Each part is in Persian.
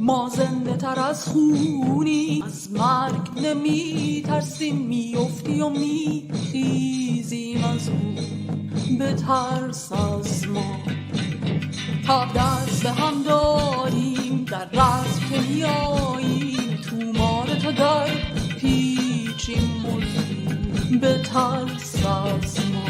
ما زنده تر از خونی، از مرگ نمی ترسیم، می افتی و می خیزیم از اون، به ترس از ما. تا دست هم داریم در رزم که میاییم، تو مار تو در پیچیم مزدیم، به ترس از ما.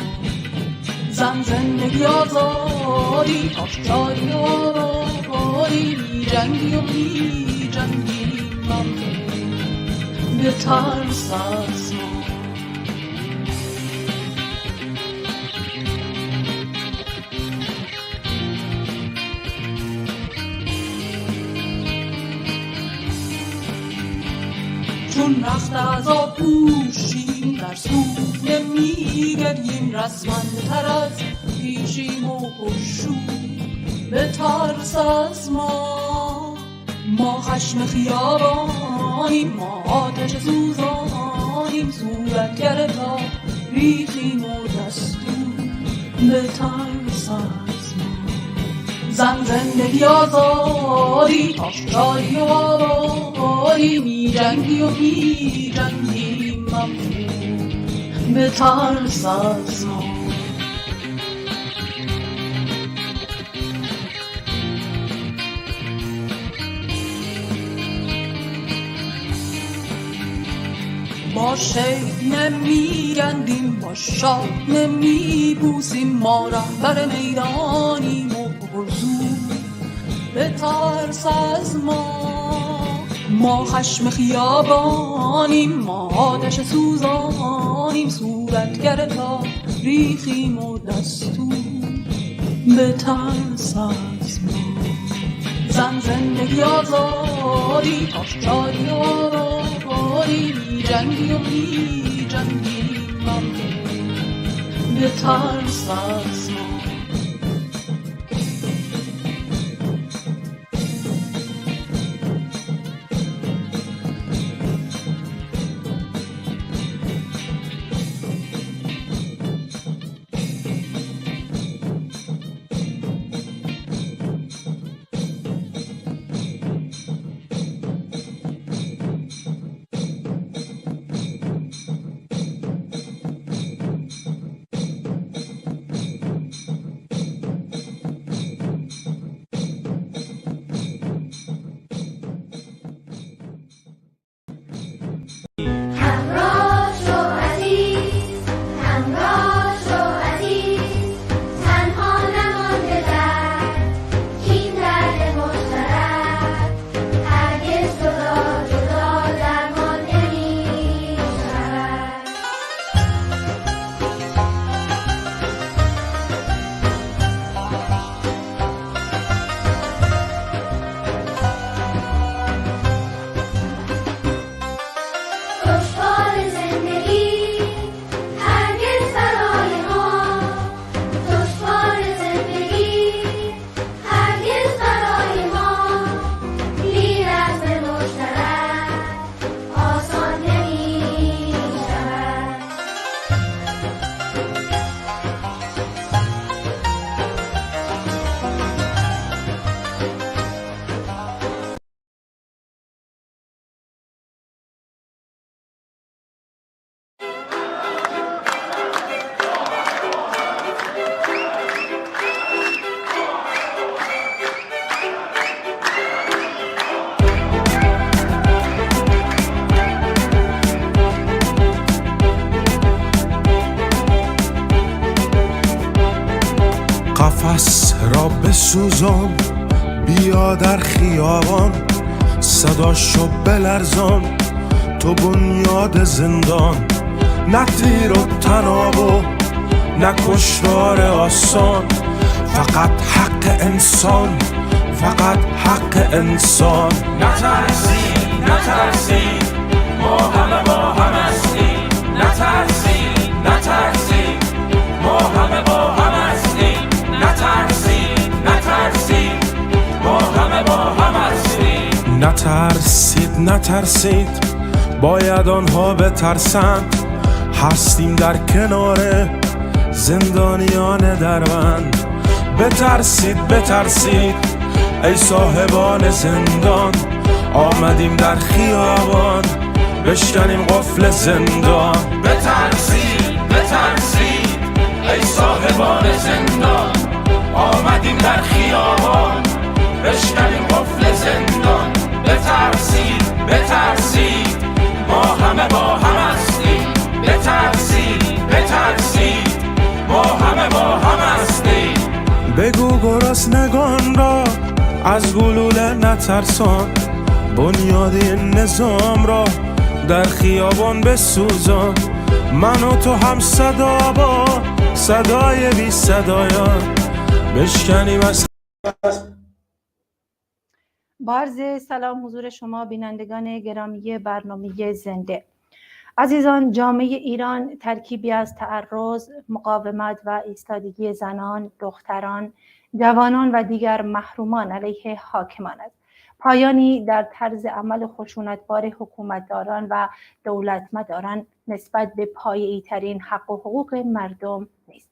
زن زندگی آزادی، آشجاری و آبادی، می جنگی و می جنگیم من به ترس از ما. چون رخت از آب پوشیم، در سود نمی گریم، رسمنده تر از پیشیم و پرشور به ترس از ما. ما خشم خیابانیم، ما آتش سوزانیم، صورتگر تا ریخیم و دستور به ترس از ما. زن زندگی آزادی، آشجاری و آبادی، می جنگی و می جنگیم ممنون به ترس از ما. با شید نمی گندیم، با شاه نمی بوسیم، ما رهبر میدانیم و پرزور به ترس از ما. ما خشم خیابانیم، ما آتش سوزانیم، صورتگر تا ریخیم و دستور به ترس از ما. زن زندگی آزادی، آشجاری و آبادی، می جنگی و می جنگیم من به ترس از ما. قفس را بسوزان، بیا در خیابان، صداشو بلرزان، تو بنیاد زندان. نه تیر و طناب و نه کشتار آسان، فقط حق انسان، فقط حق انسان. نترسید نترسید، ما همه با هم هستیم. نترسید نترسید، ما همه با هم هستیم. نترسید نترسید، ما همه با هم هستیم. نترسید نترسید، باید آنها بترسند، هستیم در کنار زندانیان دربند. بترسید بترسید ای صاحبان زندان، آمدیم در خیابان بشکنیم قفل زندان. بترسید بترسید ای صاحبان زندان، آمدیم در خیابان بشکنیم قفل زندان. بترسید بترسید ما همه با هم هستیم. بترسید بترسید ما همه با هم هستیم. بگو گرسنگان را از گلوله نترسان، بنیادی نظام را در خیابان بسوزان. من و تو هم صدا با صدای بی صدایان بشکنیم از با عرض سلام حضور شما بینندگان گرامی برنامه زنده. عزیزان، جامعه ایران ترکیبی از تعرض، مقاومت و ایستادگی زنان، دختران، جوانان و دیگر محرومان علیه حاکمان است. پایانی در طرز عمل خشونتبار حکومتداران و دولتمداران نسبت به پایه‌ای ترین حق و حقوق مردم نیست.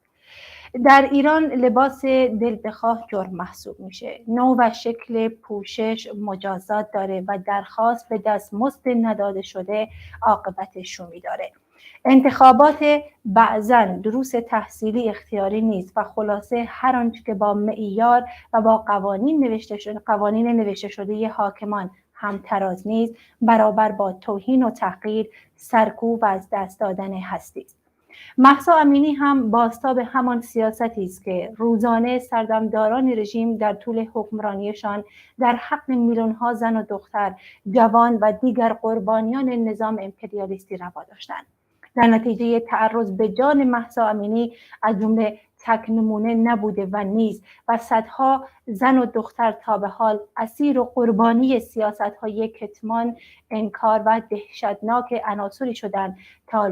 در ایران لباس دل بخواه جرم محسوب میشه. نوع و شکل پوشش مجازات داره و درخواست به دستمزد نداده شده عاقبت شومی داره. انتخابات بعضاً دروس تحصیلی اختیاری نیست و خلاصه هر آنچه که با معیار و با قوانین نوشته شده حاکمان همتراز نیست برابر با توهین و تحقیر، سرکوب و از دست دادن هستی است. مهسا امینی هم بازتاب همان سیاستی است که روزانه سردمداران رژیم در طول حکمرانیشان در حق میلیون‌ها زن و دختر، جوان و دیگر قربانیان نظام امپریالیستی روا داشتند. در نتیجه تعرض به جان مهسا امینی از جمله تک نمونه نبوده و نیست و صدها زن و دختر تا به حال اسیر و قربانی سیاست‌های کتمان، انکار و دهشتناک عناصری شدند تا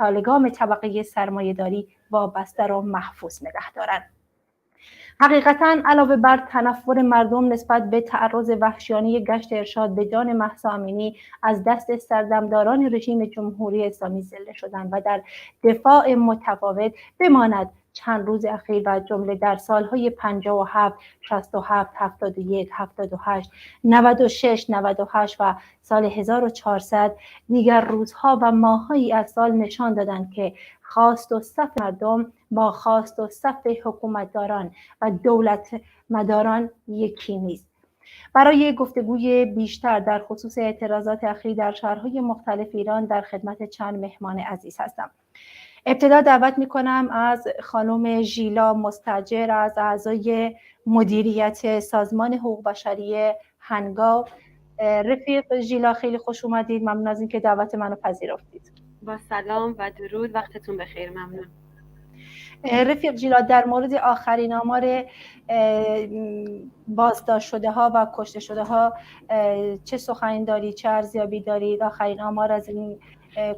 لگام طبقه سرمایه‌داری وابسته را محفوظ نگه دارند. حقیقتاً علاوه بر تنفر مردم نسبت به تعرض وحشیانه گشت ارشاد به جان مهسا امینی از دست سردمداران رژیم جمهوری اسلامی ذله شدند و در دفاع متفاوت بماند چند روز اخیر و جمله در سالهای 57 67 71 78 96 98 و سال 1400 دیگر روزها و ماه‌هایی از سال نشان دادند که خواست و صف مردم با خواست و صف حکومتداران و دولت مداران یکی نیست. برای گفتگوی بیشتر در خصوص اعتراضات اخیر در شهرهای مختلف ایران در خدمت چند مهمان عزیز هستم. ابتدا دعوت میکنم از خانم ژیلا مستاجر از اعضای مدیریت سازمان حقوق بشری هنگاو. رفیق ژیلا، خیلی خوش اومدید. ممنون از اینکه دعوت منو پذیرفتید. با سلام و درود، وقتتون بخیر. ممنون. رفیق ژیلا، در مورد آخرین آمار بازداشت شده ها و کشته شده ها چه سخنی دارید، چه ارزیابی دارید؟ آخرین آمار از این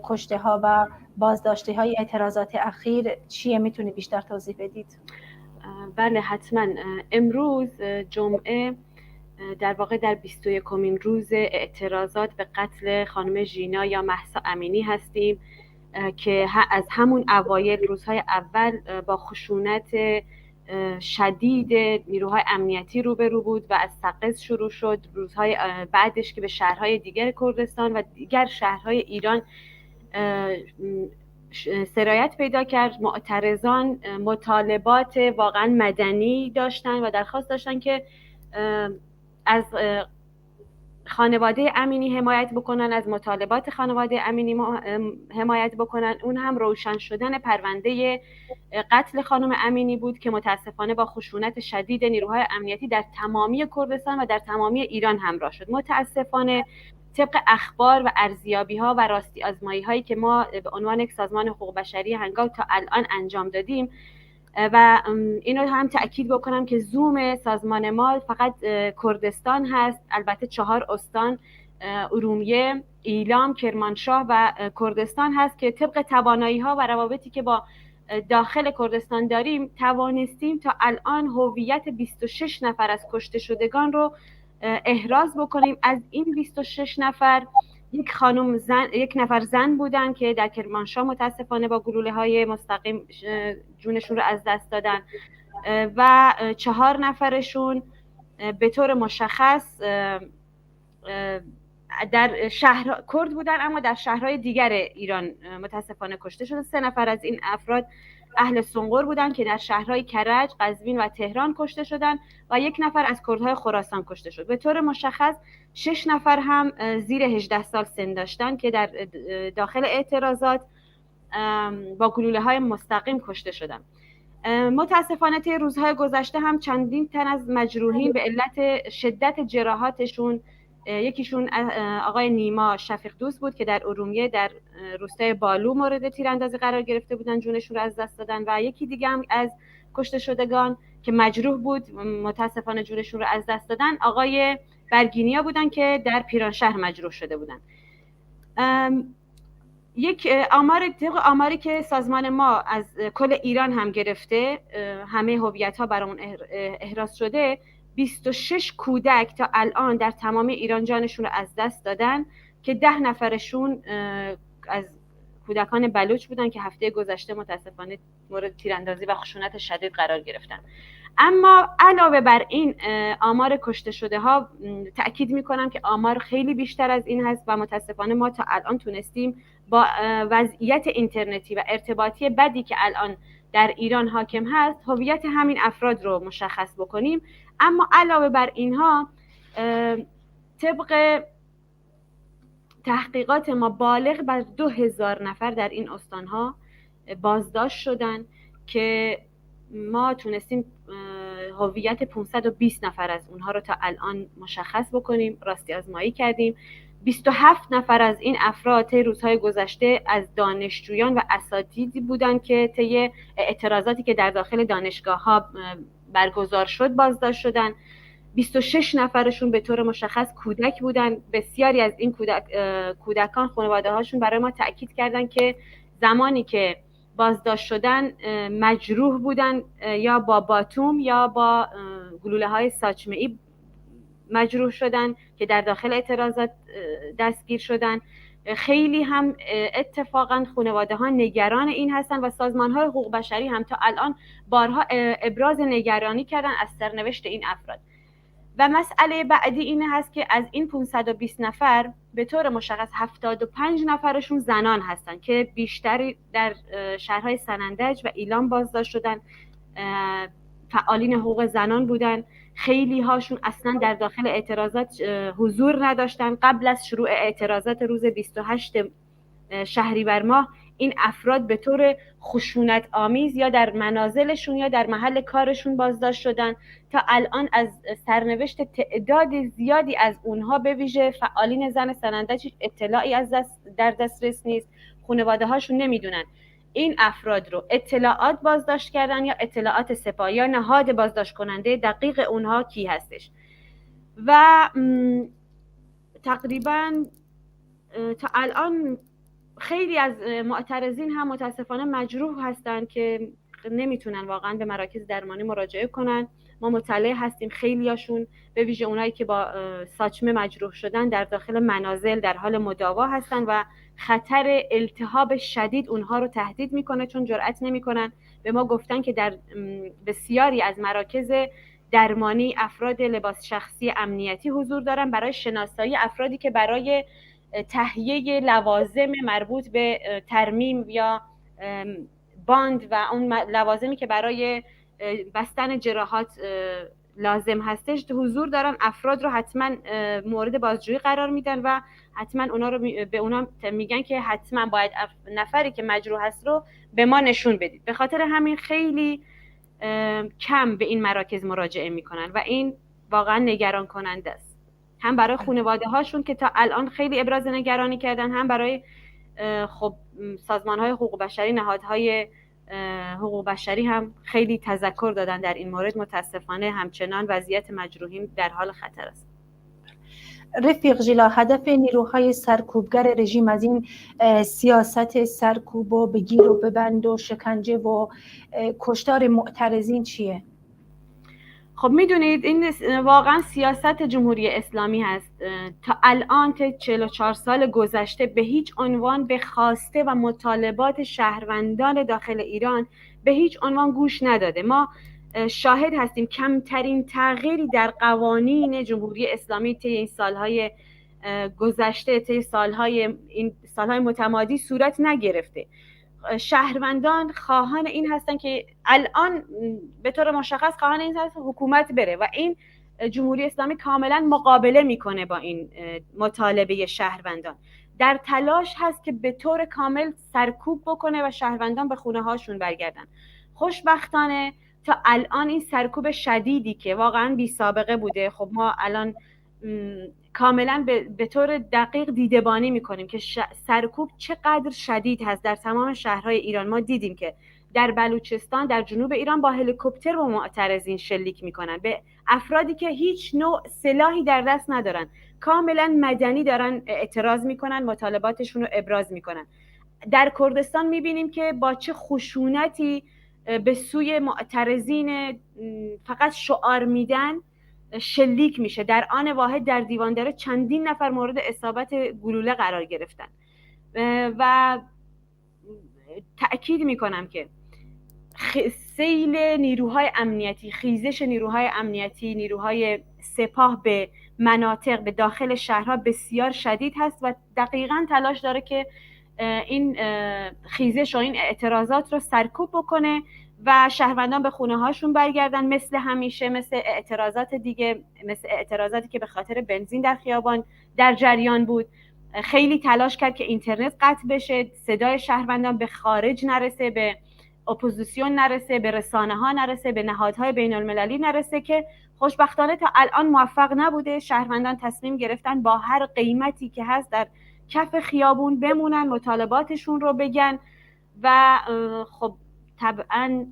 کشته ها و بازداشته های اعتراضات اخیر چیه؟ میتونید بیشتر توضیح بدید؟ بله حتما. امروز جمعه در واقع در 21مین روز اعتراضات به قتل خانم ژینا یا مهسا امینی هستیم که از همون اوایل روزهای اول با خشونت شدید نیروهای امنیتی روبرو بود و از سقز شروع شد. روزهای بعدش که به شهرهای دیگر کردستان و دیگر شهرهای ایران سرایت پیدا کرد. معترضان مطالبات واقعا مدنی داشتن و درخواست داشتن که از خانواده امینی حمایت بکنن، از مطالبات خانواده امینی حمایت بکنن. اون هم روشن شدن پرونده قتل خانم امینی بود که متاسفانه با خشونت شدید نیروهای امنیتی در تمامی کردستان و در تمامی ایران همراه شد. متاسفانه طبق اخبار و ارزیابی ها و راستی آزمایی هایی که ما به عنوان یک سازمان حقوق بشری هنگاو تا الان انجام دادیم و اینو هم تأکید بکنم که زوم سازمان ما فقط کردستان هست، البته 4 استان ارومیه، ایلام، کرمانشاه و کردستان هست که طبق توانایی ها و روابطی که با داخل کردستان داریم توانستیم تا الان هویت 26 نفر از کشته شدگان رو احراز بکنیم. از این 26 نفر یک نفر زن بودن که در کرمانشاه متاسفانه با گلوله‌های مستقیم جونشون رو از دست دادن و 4 نفرشون به طور مشخص در شهر کرد بودن اما در شهرهای دیگر ایران متاسفانه کشته شدن. 3 نفر از این افراد اهل سنقر بودن که در شهرهای کرج، قزوین و تهران کشته شدن و 1 نفر از کردهای خراسان کشته شد. به طور مشخص 6 نفر هم زیر 18 سال سن داشتن که در داخل اعتراضات با گلوله‌های مستقیم کشته شدن. متاسفانه طی روزهای گذشته هم چندین تن از مجروحین به علت شدت جراحاتشون، یکیشون آقای نیما شفیق دوست بود که در ارومیه در روستای بالو مورد تیراندازی قرار گرفته بودن، جونشون رو از دست دادن و یکی دیگه هم از کشته شدگان که مجروح بود متاسفانه جونشون رو از دست دادن آقای برگینیا بودن که در پیرانشهر مجروح شده بودن. یک آماری که سازمان ما از کل ایران هم گرفته، همه هویت‌ها برامون احراز شده، 26 کودک تا الان در تمام ایران جانشون رو از دست دادن که 10 نفرشون از کودکان بلوچ بودن که هفته گذشته متاسفانه مورد تیراندازی و خشونت شدید قرار گرفتن. اما علاوه بر این آمار کشته شده ها تأکید میکنم که آمار خیلی بیشتر از این هست و متاسفانه ما تا الان تونستیم با وضعیت اینترنتی و ارتباطی بدی که الان در ایران حاکم هست هویت همین افراد رو مشخص بکنیم. اما علاوه بر اینها طبق تحقیقات ما بالغ بر 2000 نفر در این استانها بازداشت شدن که ما تونستیم هویت 520 نفر از اونها رو تا الان مشخص بکنیم، راستی آزمایی کردیم. 27 نفر از این افراد طی روزهای گذشته از دانشجویان و اساتیدی بودن که طی اعتراضاتی که در داخل دانشگاه‌ها برگزار شد بازداشت شدن. 26 نفرشون به طور مشخص کودک بودن. بسیاری از این کودکان خانواده هاشون برای ما تأکید کردن که زمانی که بازداشت شدن مجروح بودن، یا با باتوم یا با گلوله های ساچمه‌ای مجروح شدن که در داخل اعتراضات دستگیر شدن. خیلی هم اتفاقا خانواده ها نگران این هستن و سازمان های حقوق بشری هم تا الان بارها ابراز نگرانی کردن از سرنوشت این افراد. و مسئله بعدی این هست که از این 520 نفر به طور مشخص 75 نفرشون زنان هستن که بیشتری در شهرهای سنندج و ایلام بازداشت شدن، فعالین حقوق زنان بودن. خیلی هاشون اصلا در داخل اعتراضات حضور نداشتن. قبل از شروع اعتراضات روز 28 شهریور ماه این افراد به طور خشونت آمیز یا در منازلشون یا در محل کارشون بازداشت شدن. تا الان از سرنوشت تعداد زیادی از اونها به ویژه فعالین زن سنندج اطلاعی در دسترس نیست. خانواده هاشون نمیدونن این افراد رو اطلاعات بازداشت کردن یا اطلاعات سپاه یا نهاد بازداشت کننده دقیق اونها کی هستش. و تقریبا تا الان خیلی از معترضین هم متاسفانه مجروح هستن که نمیتونن واقعا به مراکز درمانی مراجعه کنن. ما مطلع هستیم خیلیاشون به ویژه اونایی که با ساچمه مجروح شدن در داخل منازل در حال مداوا هستن و خطر التهاب شدید اونها رو تهدید میکنه، چون جرئت نمیکنن. به ما گفتن که در بسیاری از مراکز درمانی افراد لباس شخصی امنیتی حضور دارن برای شناسایی افرادی که برای تهیه لوازم مربوط به ترمیم یا باند و اون لوازمی که برای بستن جراحات لازم هستش حضور دارن. افراد رو حتما مورد بازجویی قرار میدن و حتما اونا رو به اونا میگن که حتما باید نفری که مجروح هست رو به ما نشون بدید. به خاطر همین خیلی کم به این مراکز مراجعه میکنن و این واقعا نگران کننده است، هم برای خانواده هاشون که تا الان خیلی ابراز نگرانی کردن، هم برای خب سازمان های حقوق بشری، نهادهای حقوق بشری هم خیلی تذکر دادن در این مورد. متاسفانه همچنان وضعیت مجروحین در حال خطر است. رفیق ژیلا، هدف نیروهای سرکوبگر رژیم از این سیاست سرکوب و بگیر و ببند و شکنجه و کشتار معترضین چیه؟ خب میدونید این واقعا سیاست جمهوری اسلامی هست. تا الان تا 44 سال گذشته به هیچ عنوان به خواسته و مطالبات شهروندان داخل ایران به هیچ عنوان گوش نداده. ما شاهد هستیم کمترین تغییری در قوانین جمهوری اسلامی طی این سالهای گذشته، طی این سالهای متمادی صورت نگرفته. شهروندان خواهان این هستن که الان به طور مشخص خواهان این هست حکومت بره و این جمهوری اسلامی کاملا مقابله میکنه با این مطالبه شهروندان، در تلاش هست که به طور کامل سرکوب بکنه و شهروندان به خونه هاشون برگردن. خوشبختانه تا الان این سرکوب شدیدی که واقعا بی سابقه بوده، خب ما الان کاملا به طور دقیق دیده‌بانی میکنیم که سرکوب چقدر شدید هست در تمام شهرهای ایران. ما دیدیم که در بلوچستان، در جنوب ایران با هلیکوپتر و معترضین شلیک میکنن به افرادی که هیچ نوع سلاحی در دست ندارن، کاملا مدنی دارن اعتراض میکنن، مطالباتشون رو ابراز میکنن. در کردستان میبینیم که با چه خشونتی به سوی معترضین فقط شعار میدن شلیک میشه. در آن واحد در دیواندره چندین نفر مورد اصابت گلوله قرار گرفتن و تأکید میکنم که سیل نیروهای امنیتی، خیزش نیروهای امنیتی، نیروهای سپاه به مناطق، به داخل شهرها بسیار شدید هست و دقیقاً تلاش داره که این خیزش و این اعتراضات رو سرکوب بکنه و شهروندان به خونه هاشون برگردن مثل همیشه، مثل اعتراضات دیگه، مثل اعتراضاتی که به خاطر بنزین در خیابان در جریان بود. خیلی تلاش کرد که اینترنت قطع بشه، صدای شهروندان به خارج نرسه، به اپوزیسیون نرسه، به رسانه ها نرسه، به نهادهای بین المللی نرسه که خوشبختانه تا الان موفق نبوده. شهروندان تصمیم گرفتن با هر قیمتی که هست در کف خیابون بمونن، مطالباتشون رو بگن و خب طبعا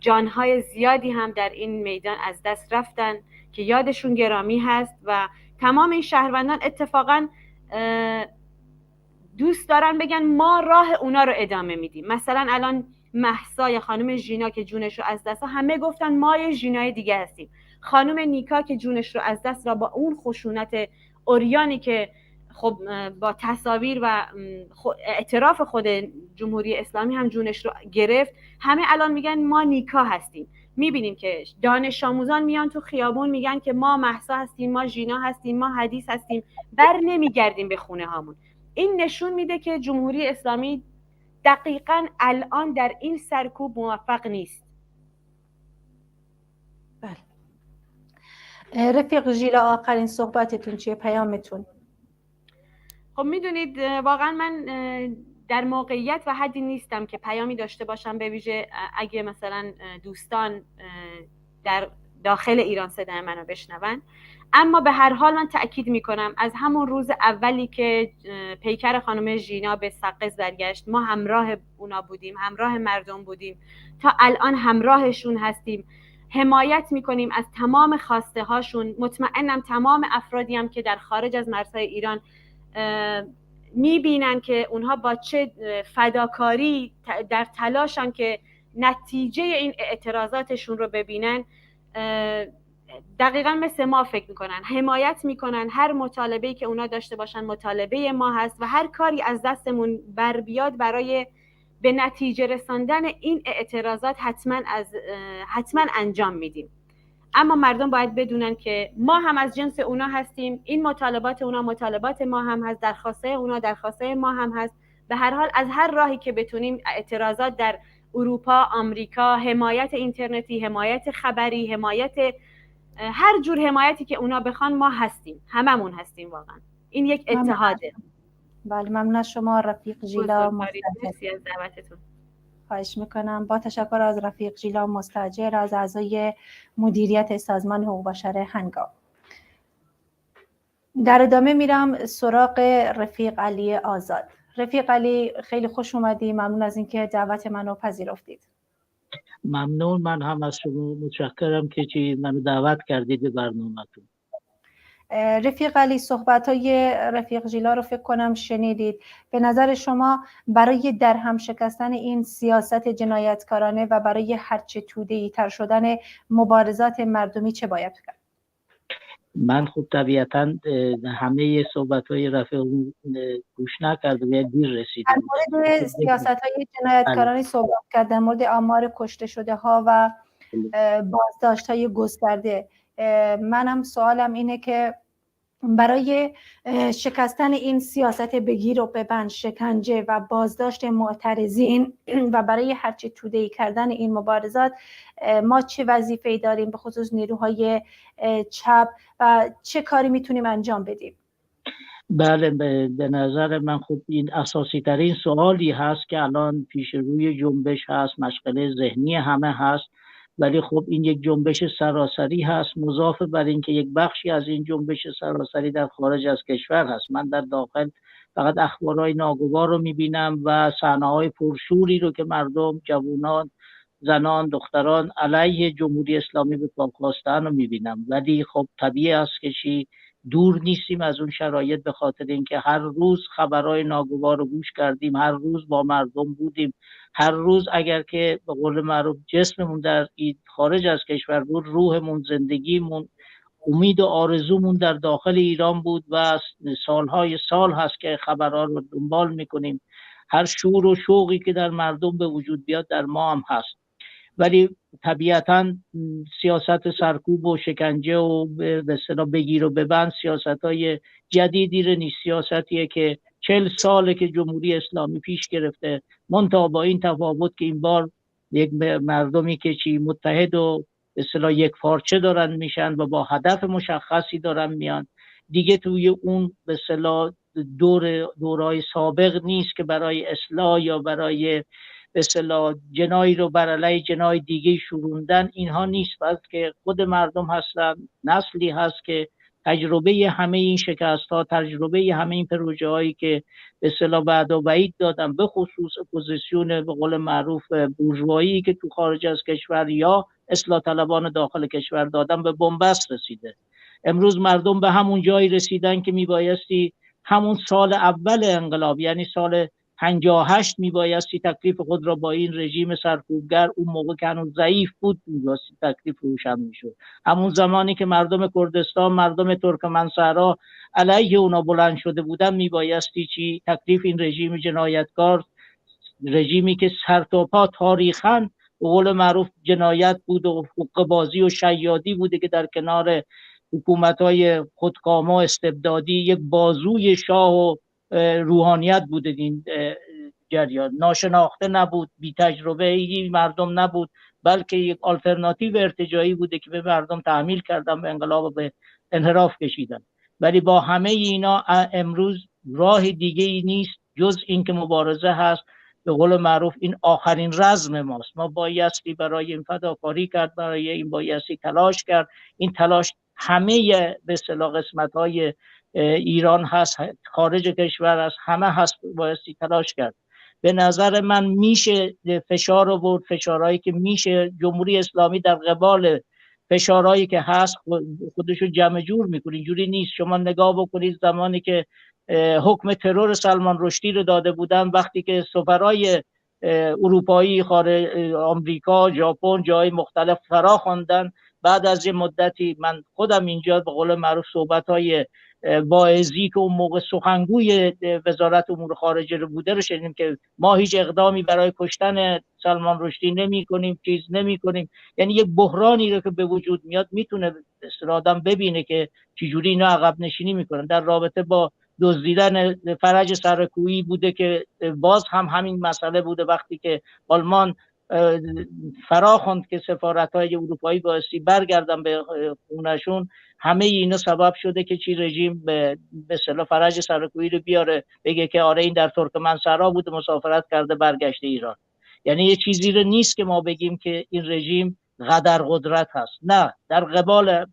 جانهای زیادی هم در این میدان از دست رفتن که یادشون گرامی هست و تمام این شهروندان اتفاقا دوست دارن بگن ما راه اونا رو ادامه میدیم. مثلا الان مهسا یا خانم ژینا که جونش رو از دست، همه گفتن ما یه ژینای دیگه هستیم. خانم نیکا که جونش رو از دست را با اون خشونت عریانی که خب با تصاویر و اعتراف خود جمهوری اسلامی هم جونش رو گرفت، همه الان میگن ما نیکا هستیم. میبینیم که دانش آموزان میان تو خیابون میگن که ما مهسا هستیم، ما ژینا هستیم، ما حدیث هستیم، بر نمیگردیم به خونه هامون. این نشون میده که جمهوری اسلامی دقیقاً الان در این سرکوب موفق نیست. بله. رفیق ژیلا، آخرین صحبتتون چیه؟ پیامتون؟ خب میدونید واقعا من در موقعیت و حدی نیستم که پیامی داشته باشم، به ویژه اگه مثلا دوستان در داخل ایران صدای منو بشنون. اما به هر حال من تأکید میکنم از همون روز اولی که پیکر خانم ژینا به سقز برگشت، ما همراه اونا بودیم، همراه مردم بودیم، تا الان همراهشون هستیم، حمایت میکنیم از تمام خواسته هاشون. مطمئنم تمام افرادی هم که در خارج از مرزهای ایران میبینن که اونها با چه فداکاری در تلاشن که نتیجه این اعتراضاتشون رو ببینن، دقیقاً مثل ما فکر میکنن، حمایت میکنن. هر مطالبه‌ای که اونا داشته باشن مطالبه ما هست و هر کاری از دستمون بر بیاد برای به نتیجه رساندن این اعتراضات حتما انجام میدیم. اما مردم باید بدونن که ما هم از جنس اونا هستیم، این مطالبات اونا مطالبات ما هم هست، درخواسته اونا درخواسته ما هم هست. به هر حال از هر راهی که بتونیم اعتراضات در اروپا، آمریکا، حمایت اینترنتی، حمایت خبری، حمایت هر جور حمایتی که اونا بخوان ما هستیم، هممون هستیم. واقعا این یک اتحاده. بله، ممنون از شما رفیق ژیلا مستاجر. دعوتتون خواهش میکنم. با تشکر از رفیق ژیلا مستاجر، از اعضای مدیریت سازمان حقوق بشر هنگام. در ادامه میرم سراغ رفیق علی آزاد. رفیق علی، خیلی خوش اومدی، ممنون از اینکه دعوت منو پذیرفتید. ممنون، من هم از شما متشکرم که منو دعوت کردید به برنامه‌تون. رفیق علی، صحبت‌های رفیق ژیلا رو فکر کنم شنیدید. به نظر شما برای در هم شکستن این سیاست جنایتکارانه و برای هرچه توده‌ای تر شدن مبارزات مردمی چه باید کرد؟ من خب طبیعتاً همه صحبت‌های رفیق گوش نکردم، یعنی دیر رسیدم. در مورد سیاست‌های جنایتکارانه صحبت کرد، در مورد آمار کشته شده ها و بازداشت‌های گسترده. منم سوالم اینه که برای شکستن این سیاست بگیر و ببند، شکنجه و بازداشت معترضین و برای هرچه توده‌ای کردن این مبارزات ما چه وظیفه‌ای داریم، به خصوص نیروهای چپ، و چه کاری میتونیم انجام بدیم؟ بله، به نظر من خب این اساسی ترین سوالی هست که الان پیش روی جنبش هست، مشغله ذهنی همه هست، ولی خب این یک جنبش سراسری هست، مضاف بر این که یک بخشی از این جنبش سراسری در خارج از کشور هست. من در داخل فقط اخبارهای ناگوار رو میبینم و صحنه‌های پرشوری رو که مردم، جوانان، زنان، دختران علیه جمهوری اسلامی به پا خواستن رو میبینم. ولی خب طبیعی است که دور نیستیم از اون شرایط، به خاطر اینکه هر روز خبرهای ناگوار رو گوش کردیم، هر روز با مردم بودیم، هر روز اگر که به قول معروف جسممون در خارج از کشور بود، روحمون، زندگیمون، امید و آرزومون در داخل ایران بود و سالهای سال هست که خبرها رو دنبال میکنیم. هر شور و شوقی که در مردم به وجود بیاد در ما هم هست. ولی طبیعتاً سیاست سرکوب و شکنجه و به اصطلاح بگیر و ببند سیاست‌های جدیدی نیست، سیاستیه که 40 ساله که جمهوری اسلامی پیش گرفته، منتها با این تفاوت که این بار یک مردمی که متحد و به اصطلاح یک پارچه دارن میشن و با هدف مشخصی دارن میان. دیگه توی اون به اصطلاح دورای سابق نیست که برای اصلاح یا برای به اصطلاح جنایی رو بر علیه جنای دیگه شروندن، اینها نیست، بلکه خود مردم هستن، نسلی هست که تجربه همه این شکست ها، تجربه همه این پروژه هایی که به اصطلاح بعد و بعید دادن، به خصوص اپوزیسیون به قول معروف بورژوایی که تو خارج از کشور یا اصلاح طلبان داخل کشور دادن، به بنبست رسیده. امروز مردم به همون جایی رسیدن که میبایستی همون سال اول انقلاب، یعنی سال 58 میبایستی تکلیف خود را با این رژیم سرکوبگر، اون موقع که هنوز ضعیف بود، میبایستی تکلیف روشن میشد. همون زمانی که مردم کردستان، مردم ترکمنصحرا علیه اونا بلند شده بودن، میبایستی تکلیف این رژیم جنایتکار، رژیمی که سر تا پا تاریخاً به قول معروف جنایت بود و حقه‌بازی و شیادی بوده که در کنار حکومت‌های خودکام و استبدادی یک بازوی شاه و روحانیت بوده. این جریان ناشناخته نبود، بی تجربه مردم نبود، بلکه یک آلترناتیو ارتجاعی بوده که به مردم تحمیل کردن، به انقلاب و به انحراف کشیدن. ولی با همه اینا امروز راه دیگه ای نیست جز این که مبارزه هست. به قول معروف این آخرین رزم ماست. ما بایستی برای این فداکاری کرد، برای این بایستی تلاش کرد. این تلاش همه به اصطلاح قسمت‌های ایران هست، خارج کشور هست، همه هست، بایستی تلاش کرد. به نظر من میشه فشار آورد، فشارهایی که میشه جمهوری اسلامی در قبال فشارهایی که هست خودشو جمع جور میکنه. اینجوری نیست. شما نگاه بکنید زمانی که حکم ترور سلمان رشدی رو داده بودن، وقتی که سفرای اروپایی، خارج آمریکا، ژاپن، جای مختلف فرا خواندن، بعد از یه مدتی من خودم اینجا به قول معروف صحبت‌های واعظی که اون موقع سخنگوی وزارت امور خارجه رو بوده رو شنیدیم که ما هیچ اقدامی برای کشتن سلمان رشدی نمی کنیم، چیز نمی کنیم. یعنی یک بحرانی رو که به وجود میاد میتونه آدم ببینه که چجوری اینا عقب نشینی میکنن. در رابطه با دزدیدن فرج سرکویی بوده که باز هم همین مسئله بوده، وقتی که آلمان فرا خواند که سفارت‌های اروپایی بایستی برگردن به خونه‌شون، همه اینا سبب شده که رژیم به اصطلاح فرج سرکویی رو بیاره، بگه که آره این در ترکمنصحرا بوده، مسافرت کرده، برگشته ایران. یعنی یه چیزی رو نیست که ما بگیم که این رژیم قدر قدرت هست. نه، در قبال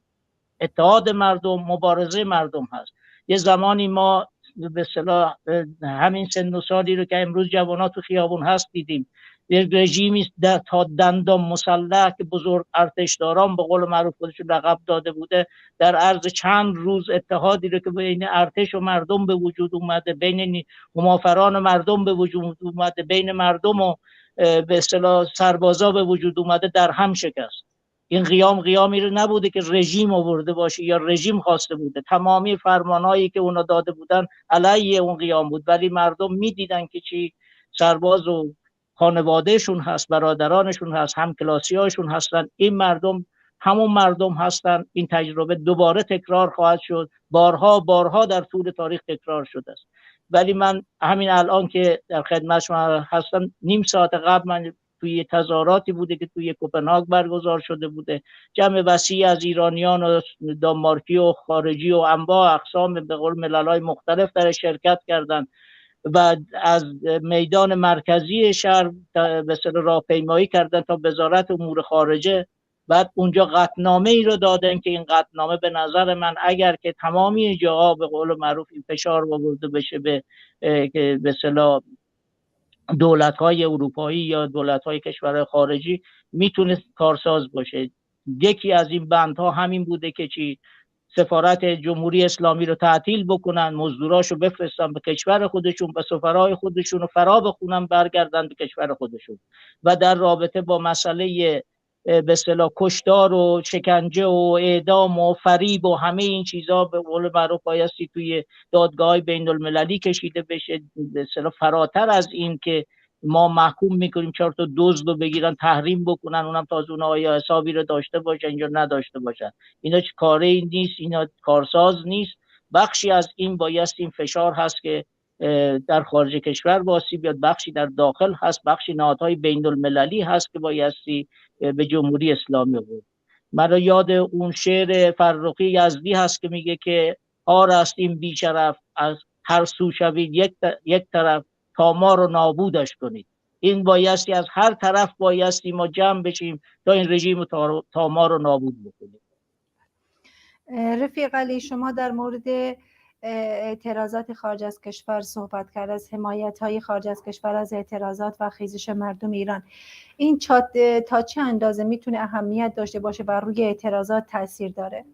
اتحاد مردم، مبارزه مردم هست. یه زمانی ما به اصطلاح همین سن و سالی رو که امروز جوانات تو خیابون هست دیدیم، یک رژیمی تا دندان مسلح که بزرگ ارتشداران به قول معروف خودشون لقب داده بوده، در عرض چند روز اتحادی رو که بین ارتش و مردم به وجود اومده، بین همافران و مردم به وجود اومده، بین مردم و به اصطلاح سربازا به وجود اومده، در هم شکست. این قیامی رو نبوده که رژیم آورده باشه یا رژیم خواسته بوده، تمامی فرمانهایی که اونا داده بودن علیه اون قیام بود، ولی مردم میدیدن که چی سرباز و خانوادهشون هست، برادرانشون هست، همکلاسیاشون هستن، این مردم همون مردم هستن. این تجربه دوباره تکرار خواهد شد، بارها در طول تاریخ تکرار شده است. ولی من همین الان که در خدمت شما هستم، نیم ساعت قبل من توی تظاهراتی بوده که توی کوپنهاگ برگزار شده بوده، جمع وسیعی از ایرانیان و دانمارکی و خارجی و انواع اقسام به قول ملل‌های مختلف در شرکت کردند و از میدان مرکزی شهر به اصطلاح راهپیمایی کردن تا وزارت امور خارجه. بعد اونجا قطعنامه ای رو دادن که این قطعنامه به نظر من اگر که تمامی جاها به قول معروف این فشار آورده بشه به اصطلاح دولت‌های اروپایی یا دولت‌های کشورهای خارجی، میتونه کارساز باشه. یکی از این بندها همین بوده که چی سفارت جمهوری اسلامی رو تعطیل بکنن، مزدوراشو بفرستن به کشور خودشون، به سفرهای خودشون رو فرا بخونن، برگردن به کشور خودشون. و در رابطه با مسئله به اصطلاح کشتار و شکنجه و اعدام و فریب و همه این چیزا به قول معروف بایستی توی دادگاه‌های بین المللی کشیده بشه. به اصطلاح فراتر از این که ما محکوم میکنیم 4 تا دزد رو بگیرن تحریم بکنن، اونم تازه اونها آیا حسابی رو داشته باشن یا نداشته باشن. اینا کاری نیست، اینا کارساز نیست. بخشی از این بایستی این فشار هست که در خارج کشور باسی بیاد، بخشی در داخل هست، بخشی نهادهای بین المللی هست که بایستی به جمهوری اسلامی بود. مرا یاد اون شعر فرخی یزدی هست که میگه که آر است این بیشرف از هر سو شوید یک طرف تا ما رو نابودش کنید. این بایستی از هر طرف بایستی ما جمع بشیم تا این رژیم تا ما رو نابود بکنیم. رفیق علی، شما در مورد اعتراضات خارج از کشور صحبت کرد، از حمایت‌های خارج از کشور از اعتراضات و خیزش مردم ایران. این تا چه اندازه میتونه اهمیت داشته باشه و روی اعتراضات تاثیر داره؟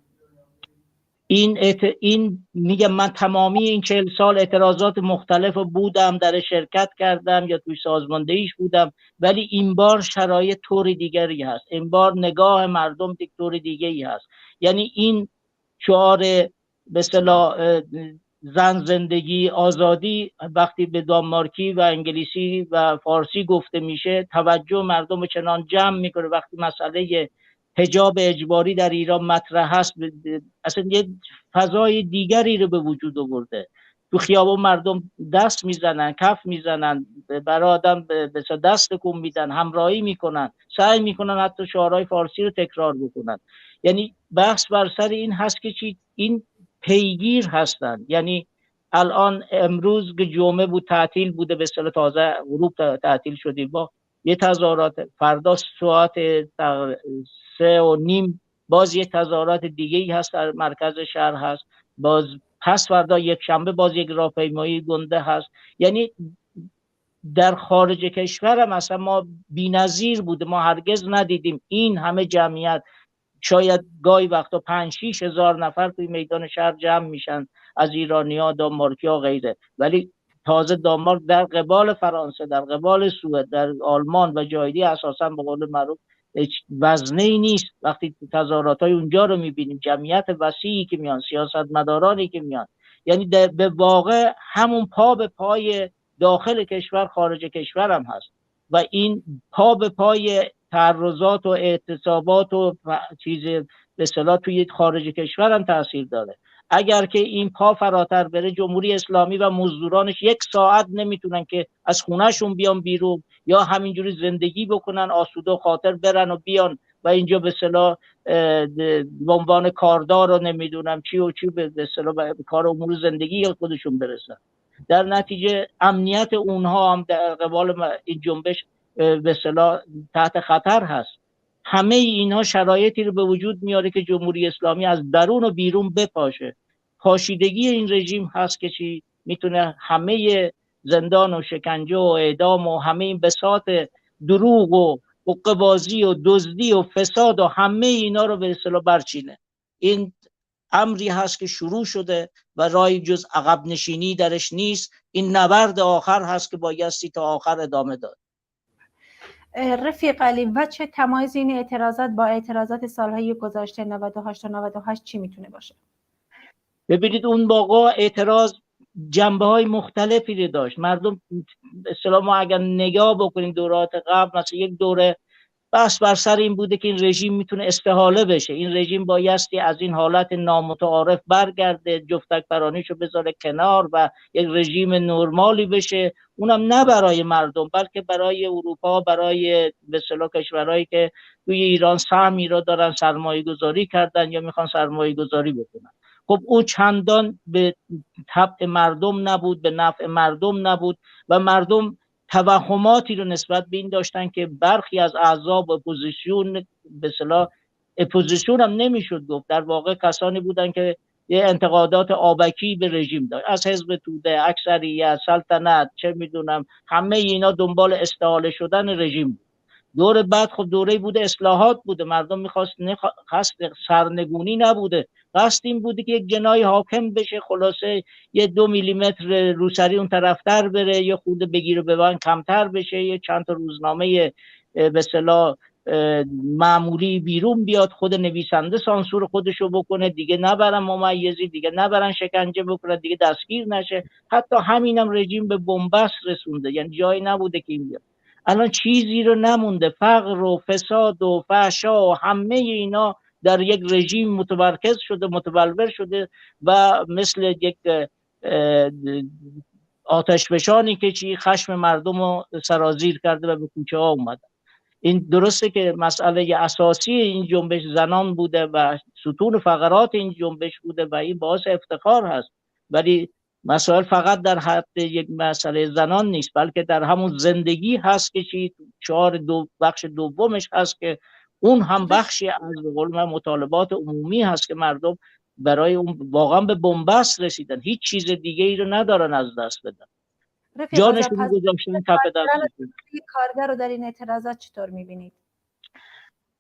این میگم من تمامی این 40 سال اعتراضات مختلف بودم، در شرکت کردم یا توی سازماندهیش بودم، ولی این بار شرایط طور دیگری هست. این بار نگاه مردم یک طور دیگری هست. یعنی این شعار به اصطلاح زن، زندگی، آزادی وقتی به دانمارکی و انگلیسی و فارسی گفته میشه، توجه مردم چنان جمع میکنه. وقتی مسئله حجاب اجباری در ایران مطرح هست، اصلا یه فضای دیگری رو به وجود آورده. تو خیابان مردم دست میزنن، کف میزنن، برای آدم دست کن میدن، همراهی میکنن، سعی میکنن حتی شعارهای فارسی رو تکرار بکنن. یعنی بحث بر سر این هست که چی این پیگیر هستن. یعنی الان امروز که جمعه بود تعطیل بوده، به اصطلاح تازه غروب تعطیل شدیم با یه تظاهرات، فردا ساعت 3:30 باز یه تظاهرات دیگه ای هست در مرکز شهر هست، باز پس فردا یک شنبه باز یک راهپیمایی گنده هست. یعنی در خارج کشور هم مثلا ما بی‌نظیر بوده، ما هرگز ندیدیم این همه جمعیت. شاید گاهی وقتا 5-6 هزار نفر توی میدان شهر جمع میشن از ایرانی‌ها، دانمارکی‌ها غیره، ولی تازه دانمارک در قبال فرانسه، در قبال سوئد، در آلمان و جایدی اساساً به قول معروف وزنه‌ای نیست. وقتی تظاهرات‌های اونجا رو می‌بینیم، جمعیت وسیعی که میان، سیاستمدارانی که میان، یعنی به واقع همون پا به پای داخل کشور خارج کشور هم هست و این پا به پای تعرضات و اعتصابات و چیز به اصطلاح توی خارج کشور هم تاثیر داره. اگر که این پا فراتر بره، جمهوری اسلامی و مزدورانش 1 ساعت نمیتونن که از خونهشون بیان بیرون یا همینجوری زندگی بکنن، آسوده و خاطر برن و بیان و اینجا به اصطلاح به عنوان کاردار رو نمیدونم چی و چی به اصطلاح به کار امور زندگی خودشون برسن. در نتیجه امنیت اونها هم در قبال این جنبش به اصطلاح تحت خطر هست. همه اینها شرایطی رو به وجود میاره که جمهوری اسلامی از درون و بیرون بپاشه. پاشیدگی این رژیم هست که چی میتونه همه زندان و شکنجه و اعدام و همه این بساط دروغ و حقه‌بازی و دزدی و فساد و همه اینا رو به اصطلاح برچینه. این امری هست که شروع شده و راهی جز عقب نشینی درش نیست. این نبرد آخر هست که بایستی تا آخر ادامه داد. رفیق علی، وجه تمایز این اعتراضات با اعتراضات سالهای گذشته 98 تا 98 چی میتونه باشه؟ ببینید اون موقع اعتراض جنبه های مختلفی رو داشت. مردم اصطلاح ما اگر نگاه بکنیم دورات قبل، مثلا یک دوره بحث بر سر این بوده که این رژیم میتونه استحاله بشه، این رژیم بایستی از این حالت نامتعارف برگرده، جفتک پرانیشو بذاره کنار و یک رژیم نرمالی بشه. اونم نه برای مردم بلکه برای اروپا، برای به اصطلاح کشورهایی که توی ایران سهمی را دارن سرمایه گذاری کردن یا میخوان سرمایه گذاری بکنن. خب اون چندان به طبع مردم نبود، به نفع مردم نبود و مردم توهماتی رو نسبت به این داشتن که برخی از احزاب اپوزیسیون، به اصطلاح اپوزیسیون هم نمیشد گفت، در واقع کسانی بودن که یه انتقادات آبکی به رژیم داشت، از حزب توده، اکثریت، سلطنت، چه میدونم، همه اینا دنبال استحاله شدن رژیم بود. دور بعد خب دوره بوده اصلاحات بوده، مردم میخواست سرنگونی نبوده، قصد این بوده که یک جناح حاکم بشه، خلاصه یه 2 میلیمتر روسری اون طرفتر بره، یه خورده بگیر و ببند کمتر بشه، یه چند تا روزنامه به اصطلاح معمولی بیرون بیاد، خود نویسنده سانسور خودشو بکنه، دیگه نبرن ممیزی، دیگه نبرن شکنجه بکنه، دیگه دستگیر نشه. حتی همینم رژیم به بنبست رسونده، یعنی جایی نبوده که این بیاد. الان چیزی رو نمونده، فقر و فساد و فحشا و همه اینا در یک رژیم متمرکز شده، متبلور شده و مثل یک آتشفشانی که چی خشم مردم رو سرازیر کرده و به کوچه ها اومده. این درسته که مسئله اساسی این جنبش زنان بوده و ستون فقرات این جنبش بوده و این باعث افتخار هست، ولی مسائل فقط در حد یک مسئله زنان نیست، بلکه در همون زندگی هست که چی بخش دومش هست که اون هم بخشی از مطالبات عمومی هست که مردم برای اون واقعا به بنبست رسیدن، هیچ چیز دیگه ای رو ندارن از دست بدن، جانشون رو گذاشتن کف دستشون. کارگر رو در این اعتراضات چطور میبینید؟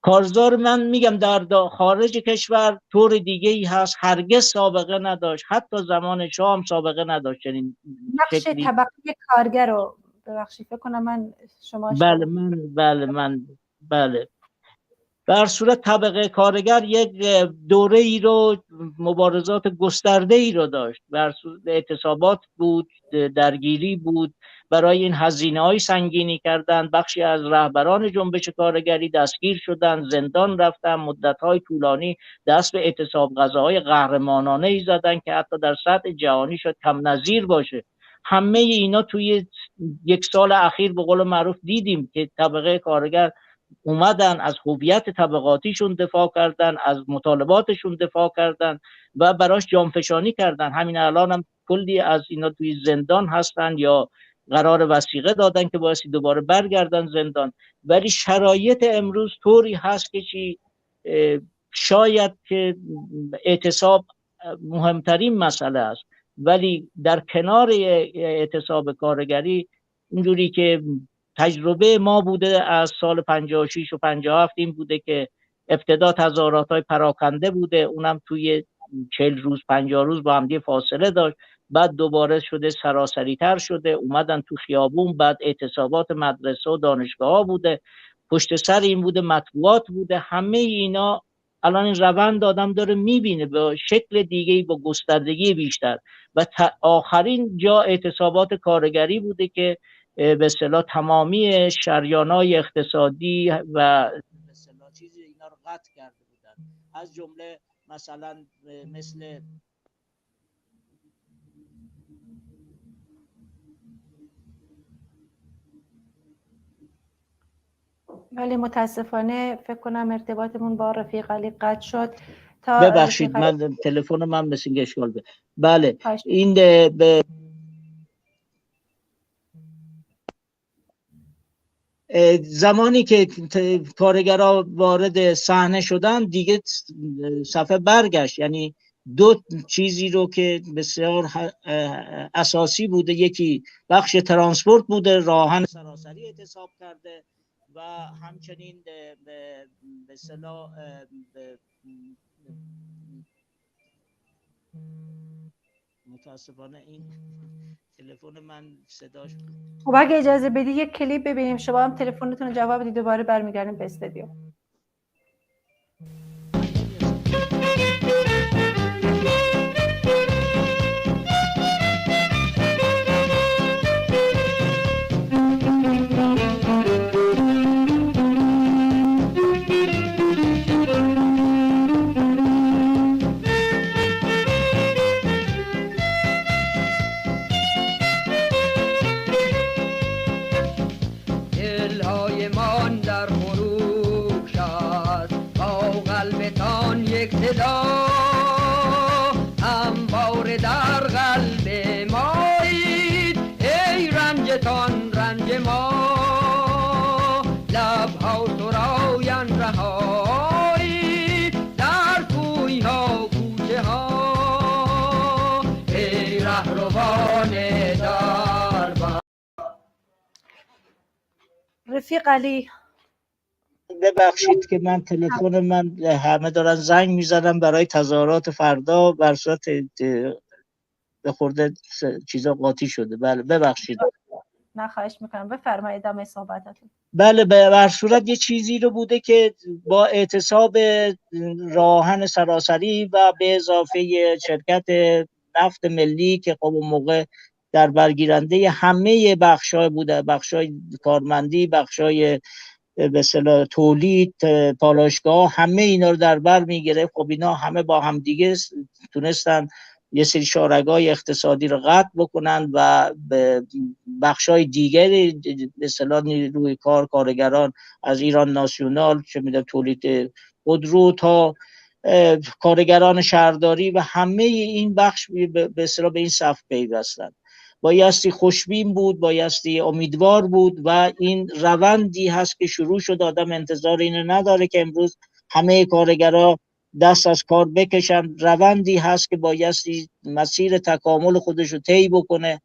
کارزار من میگم در خارج کشور طور دیگه ای هست، هرگز سابقه نداشت، حتی زمان شاه هم سابقه نداشت. یعنی نقش طبقه کارگر رو ببخشید فکر کنم من شما بله در صورت طبقه کارگر یک دوره ای رو، مبارزات گسترده ای رو داشت، در صورت اعتصابات بود، درگیری بود، برای این هزینه‌های سنگینی کردن، بخشی از رهبران جنبش کارگری دستگیر شدن، زندان رفتن، مدت‌های طولانی دست به اعتصاب غذاهای قهرمانانه‌ای زدن که حتی در سطح جهانی شد کم نظیر باشه. همه اینا توی یک سال اخیر به قول معروف دیدیم که طبقه کارگر اومدن از هویت طبقاتیشون دفاع کردن، از مطالباتشون دفاع کردن و براش جانفشانی کردن. همین الان هم کلی از اینا توی زندان هستن یا قرار وثیقه دادن که بایستی دوباره برگردن زندان. ولی شرایط امروز طوری هست که چی شاید که اعتصاب مهمترین مسئله است، ولی در کنار اعتصاب کارگری اینجوری که تجربه ما بوده از سال 56 و 57 این بوده که ابتدا تظاهرات‌های پراکنده بوده، اونم توی 40 روز 50 روز با هم فاصله داشت، بعد دوباره شده سراسری تر شده، اومدن تو خیابون، بعد اعتصابات مدرسه و دانشگاه ها بوده، پشت سر این بوده مطبوعات بوده. همه اینا الان این روند آدم داره میبینه به شکل دیگه‌ای با گستردگی بیشتر و آخرین جا اعتصابات کارگری بوده که به اصطلاح تمامی شریان‌های اقتصادی و به اصطلاح چیزی اینا رو قطع کرده بودن، از جمله مثلا مثل ولی متاسفانه فکر کنم ارتباطمون با رفیق علی قطع شد. تا ببخشید من تلفن من مثل اشکال به بله این به زمانی که کارگرها وارد صحنه شدن دیگه صفحه برگشت. یعنی دو چیزی رو که بسیار اساسی بوده، یکی بخش ترانسپورت بوده، راهن سراسری اعتصاب کرده و همچنین به اصطلاح متاسفانه این تلفن من صداش خب اگه اجازه بدی یک کلیپ ببینیم، شما هم تلفنتون رو جواب بدید، دوباره برمیگردیم به استودیو. دلهای من در خروش است، با قلبتان یک صدا، همواره در قلب مایید، ای رنجتان رنج ما، لبها سراین رهایی در کوی ها کوچه ها، ای رهروان دربار. رفیق علی، ببخشید که من تلفن من همه دارن زنگ میزنن برای تظاهرات فردا، بر صورت به خورده چیزا قاطی شده. بله ببخشید. نه خواهش میکنم، بفرمایید ادامه صحبتتون. بله به هر صورت یه چیزی رو بوده که با اعتصاب راهن سراسری و به اضافه شرکت نفت ملی که خب اون موقع در برگیرنده همه بخشای بوده، بخشای کارمندی، بخشای به اصطلاح تولید، پالایشگاه، همه اینا رو در بر میگرفت. خب اینا همه با هم دیگه تونستن یه سری شارگاه اقتصادی رو قطع بکنن و به بخشای دیگری به اصطلاح نیروی کار، کارگران از ایران ناسیونال، چه میدونم تولید خودرو تا کارگران شهرداری و همه این بخش به اصطلاح به این صف پیوستن. بایستی خوشبین بود، بایستی امیدوار بود و این روندی هست که شروع شد. آدم انتظار اینو نداره که امروز همه کارگرها دست از کار بکشن. روندی هست که بایستی مسیر تکامل خودش رو طی بکنه.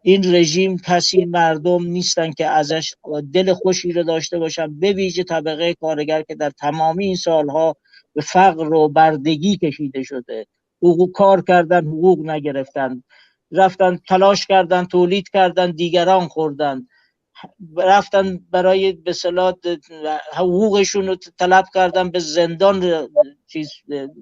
این رژیم کسی مردم نیستن که ازش دل خوشی رو داشته باشن، به ویژه طبقه کارگر که در تمامی این سالها به فقر و بردگی کشیده شده. حقوق کار کردن، حقوق نگرفتن، رفتن تلاش کردن، تولید کردن، دیگران خوردن، رفتن برای به اصطلاح حقوقشون رو طلب کردن، به زندان چیز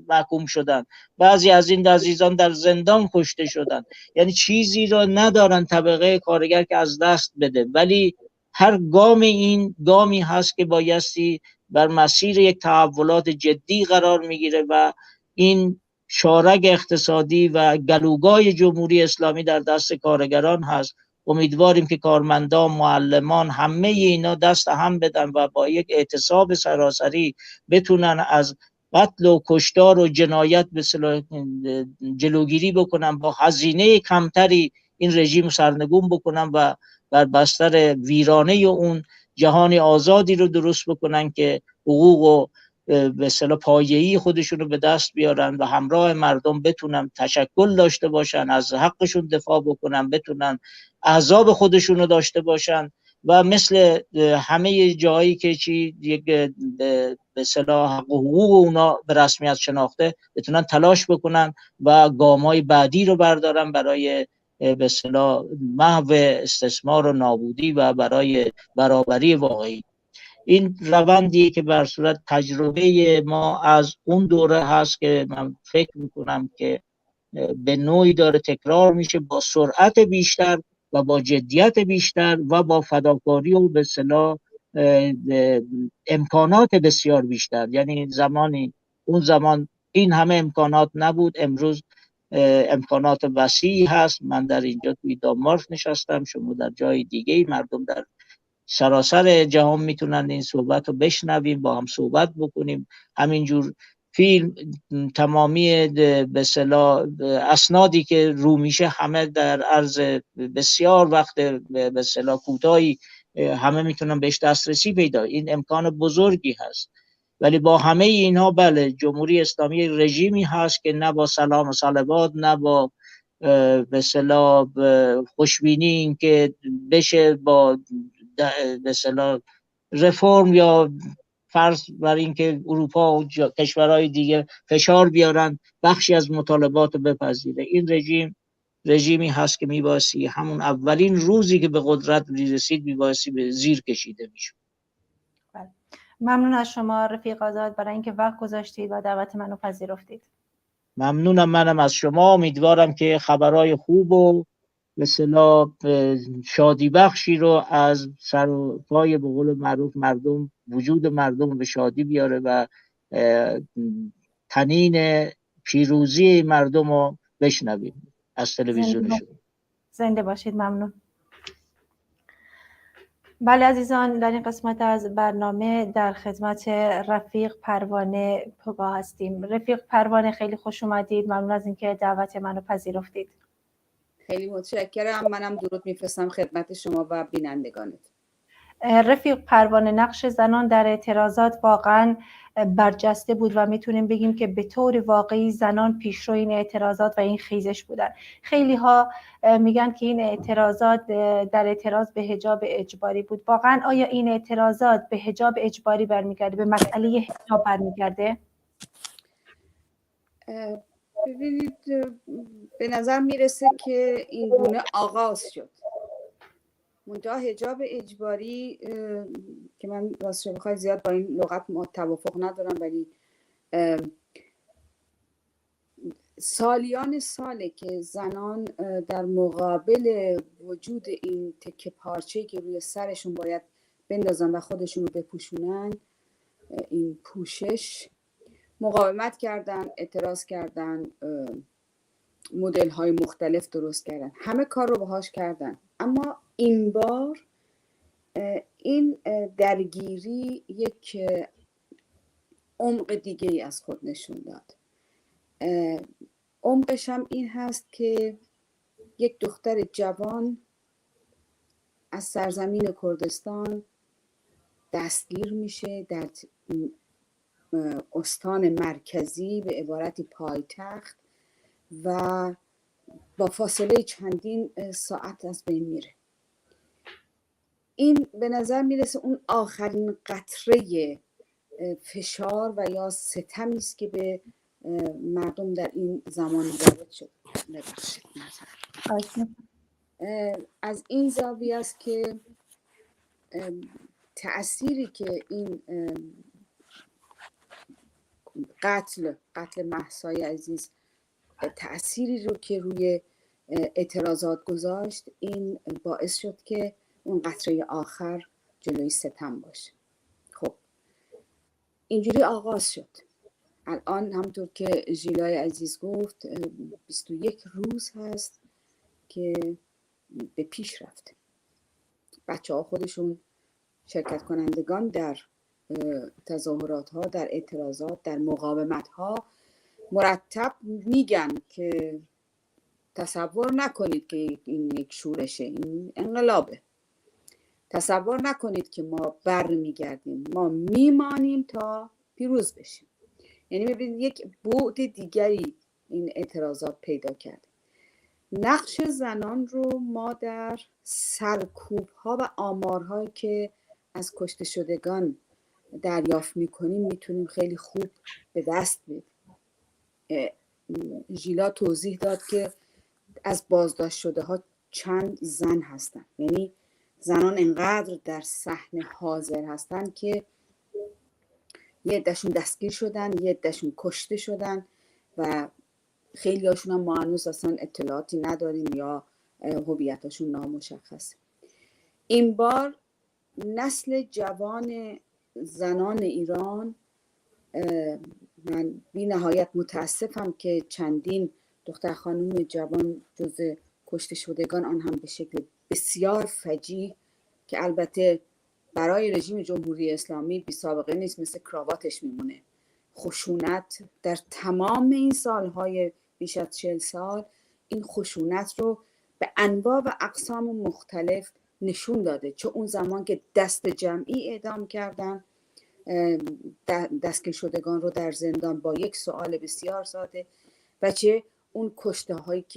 محکوم شدن. بعضی از این عزیزان در زندان کشته شدن. یعنی چیزی رو ندارن طبقه کارگر که از دست بده. ولی هر گام این گامی هست که بایستی بر مسیر یک تحولات جدی قرار میگیره و این شارگ اقتصادی و گلوگاه جمهوری اسلامی در دست کارگران هست. امیدواریم که کارمندان، معلمان، همه اینا دست هم بدن و با یک اعتصاب سراسری بتونن از قتل و کشتار و جنایت به اصطلاح جلوگیری بکنن، با هزینه کمتری این رژیم سرنگون بکنن و بر بستر ویرانه اون جهان آزادی رو درست بکنن که حقوق و به اصطلاح پایه‌ای خودشون رو به دست بیارن و همراه مردم بتونن تشکل داشته باشن، از حقشون دفاع بکنن، بتونن احزاب خودشون رو داشته باشن و مثل همه جایی که یک به اصطلاح حق و حقوق اونا به رسمیت شناخته بتونن تلاش بکنن و گام‌های بعدی رو بردارن برای به اصطلاح محو استثمار و نابودی و برای برابری واقعی. این روندی که بر صورت تجربه ما از اون دوره هست که من فکر میکنم که به نوعی داره تکرار میشه، با سرعت بیشتر و با جدیت بیشتر و با فداکاری و به اصطلاح امکانات بسیار بیشتر. یعنی اون زمان این همه امکانات نبود، امروز امکانات وسیعی هست. من در اینجا توی دانمارک نشستم، شما در جای دیگه، مردم در سراسر جهان میتونن این صحبت رو بشنویم، با هم صحبت بکنیم. همینجور فیلم، تمامی به اصطلاح اسنادی که رو میشه همه در عرض بسیار وقت به اصطلاح کوتاهی همه میتونن بهش دسترسی پیدا. این امکان بزرگی هست. ولی با همه اینها بله، جمهوری اسلامی رژیمی هست که نه با سلام و صلوات، نه با به اصطلاح خوشبینی این که بشه با به اصطلاح رفرم یا فرض بر اینکه اروپا و کشورهای دیگه فشار بیارن بخشی از مطالبات رو بپذیره. این رژیمی هست که میبایستی همون اولین روزی که به قدرت رسید میبایستی به زیر کشیده میشد. ممنون از شما رفیق آزاد برای اینکه وقت گذاشتید و دعوت منو پذیرفتید. ممنونم منم از شما. امیدوارم که خبرهای خوب و به اصطلاح شادی بخشی رو از سر و پای به قول معروف مردم، وجود مردم به شادی بیاره و طنین پیروزی مردم رو بشنویم از تلویزیون شما. زنده باشید. ممنون. بله عزیزان، در این قسمت از برنامه در خدمت رفیق پروانه پگاه هستیم. رفیق پروانه خیلی خوش اومدید. ممنون از اینکه دعوت منو پذیرفتید. خیلی متشکرم. منم درود میفرستم خدمت شما و بینندگانت. رفیق پروانه، نقش زنان در اعتراضات واقعا برجسته بود و میتونیم بگیم که به طور واقعی زنان پیشرو این اعتراضات و این خیزش بودن. خیلی ها میگن که این اعتراضات در اعتراض به حجاب اجباری بود. واقعا آیا این اعتراضات به حجاب اجباری برمیگرده، به مسئله حجاب برمیگرده؟ ببینید، به نظر میرسه که این گونه آغاز شد. منتها حجاب اجباری که من راستش بخوای زیاد با این لغت توافق ندارم، ولی سالیان ساله که زنان در مقابل وجود این تکه پارچه‌ای که روی سرشون باید بندازن و خودشون رو بپوشونن، این پوشش، مقاومت کردن، اعتراض کردن، مدل های مختلف درست کردن، همه کار رو باهاش کردن. اما این بار این درگیری یک عمق دیگه ای از خود نشون داد. عمقش هم این هست که یک دختر جوان از سرزمین کردستان دستگیر میشه در استان مرکزی، به عبارتی پایتخت، و با فاصله چندین ساعت از بین میره. این به نظر میرسه اون آخرین قطره فشار و یا ستمی است که به مردم در این زمان وارد شد. از این زاویه است که تأثیری که این قتل مهسای عزیز تأثیری رو که روی اعتراضات گذاشت، این باعث شد که اون قطره آخر جلوی ستم باشه. خب اینجوری آغاز شد. الان همونطور که ژیلای عزیز گفت 21 روز هست که به پیش رفته. بچه ها خودشون، شرکت کنندگان در تظاهرات ها، در اعتراضات، در مقاومت ها مرتب میگن که تصور نکنید که این یک شورشه، این انقلابه. تصور نکنید که ما بر میگردیم، ما میمانیم تا پیروز بشیم. یعنی ببینید یک بعد دیگری این اعتراضات پیدا کرد. نقش زنان رو ما در سرکوب ها و آمارهایی که از کشته شدگان دریافت میکنیم میتونیم خیلی خوب به دست بیاریم. ژیلا توضیح داد که از بازداشت شده ها چند زن هستن. یعنی زنان انقدر در صحنه حاضر هستن که یه عده‌شون دستگیر شدن، یه عده‌شون کشته شدن و خیلی هاشون هم ما هنوز اصلا اطلاعاتی نداریم یا هویتاشون نامشخصه. این بار نسل جوان زنان ایران، من بی نهایت متاسفم که چندین دختر خانوم جوان جز کشته شدگان، آن هم به شکل بسیار فجیع که البته برای رژیم جمهوری اسلامی بی سابقه نیست، مثل کراواتش میمونه. خشونت در تمام این سالهای بیش از 40 سال این خشونت رو به انواع و اقسام مختلف نشون داده. چه اون زمان که دست جمعی اعدام کردن دستگیر شدگان رو در زندان با یک سوال بسیار ساده، و چه اون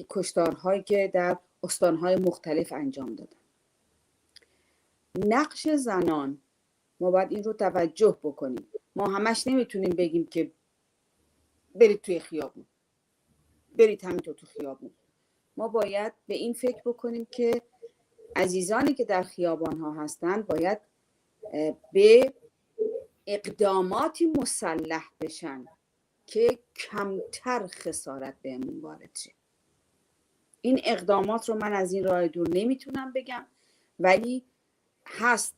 کشتارهایی که در استانهای مختلف انجام دادن. نقش زنان ما باید این رو توجه بکنیم. ما همش نمیتونیم بگیم که برید توی خیابون، برید همینطور تو خیابون. ما باید به این فکر بکنیم که عزیزانی که در خیابان ها هستن باید به اقداماتی مسلح بشن که کمتر خسارت بهمون وارد شه. این اقدامات رو من از این راه دور نمیتونم بگم، ولی هست،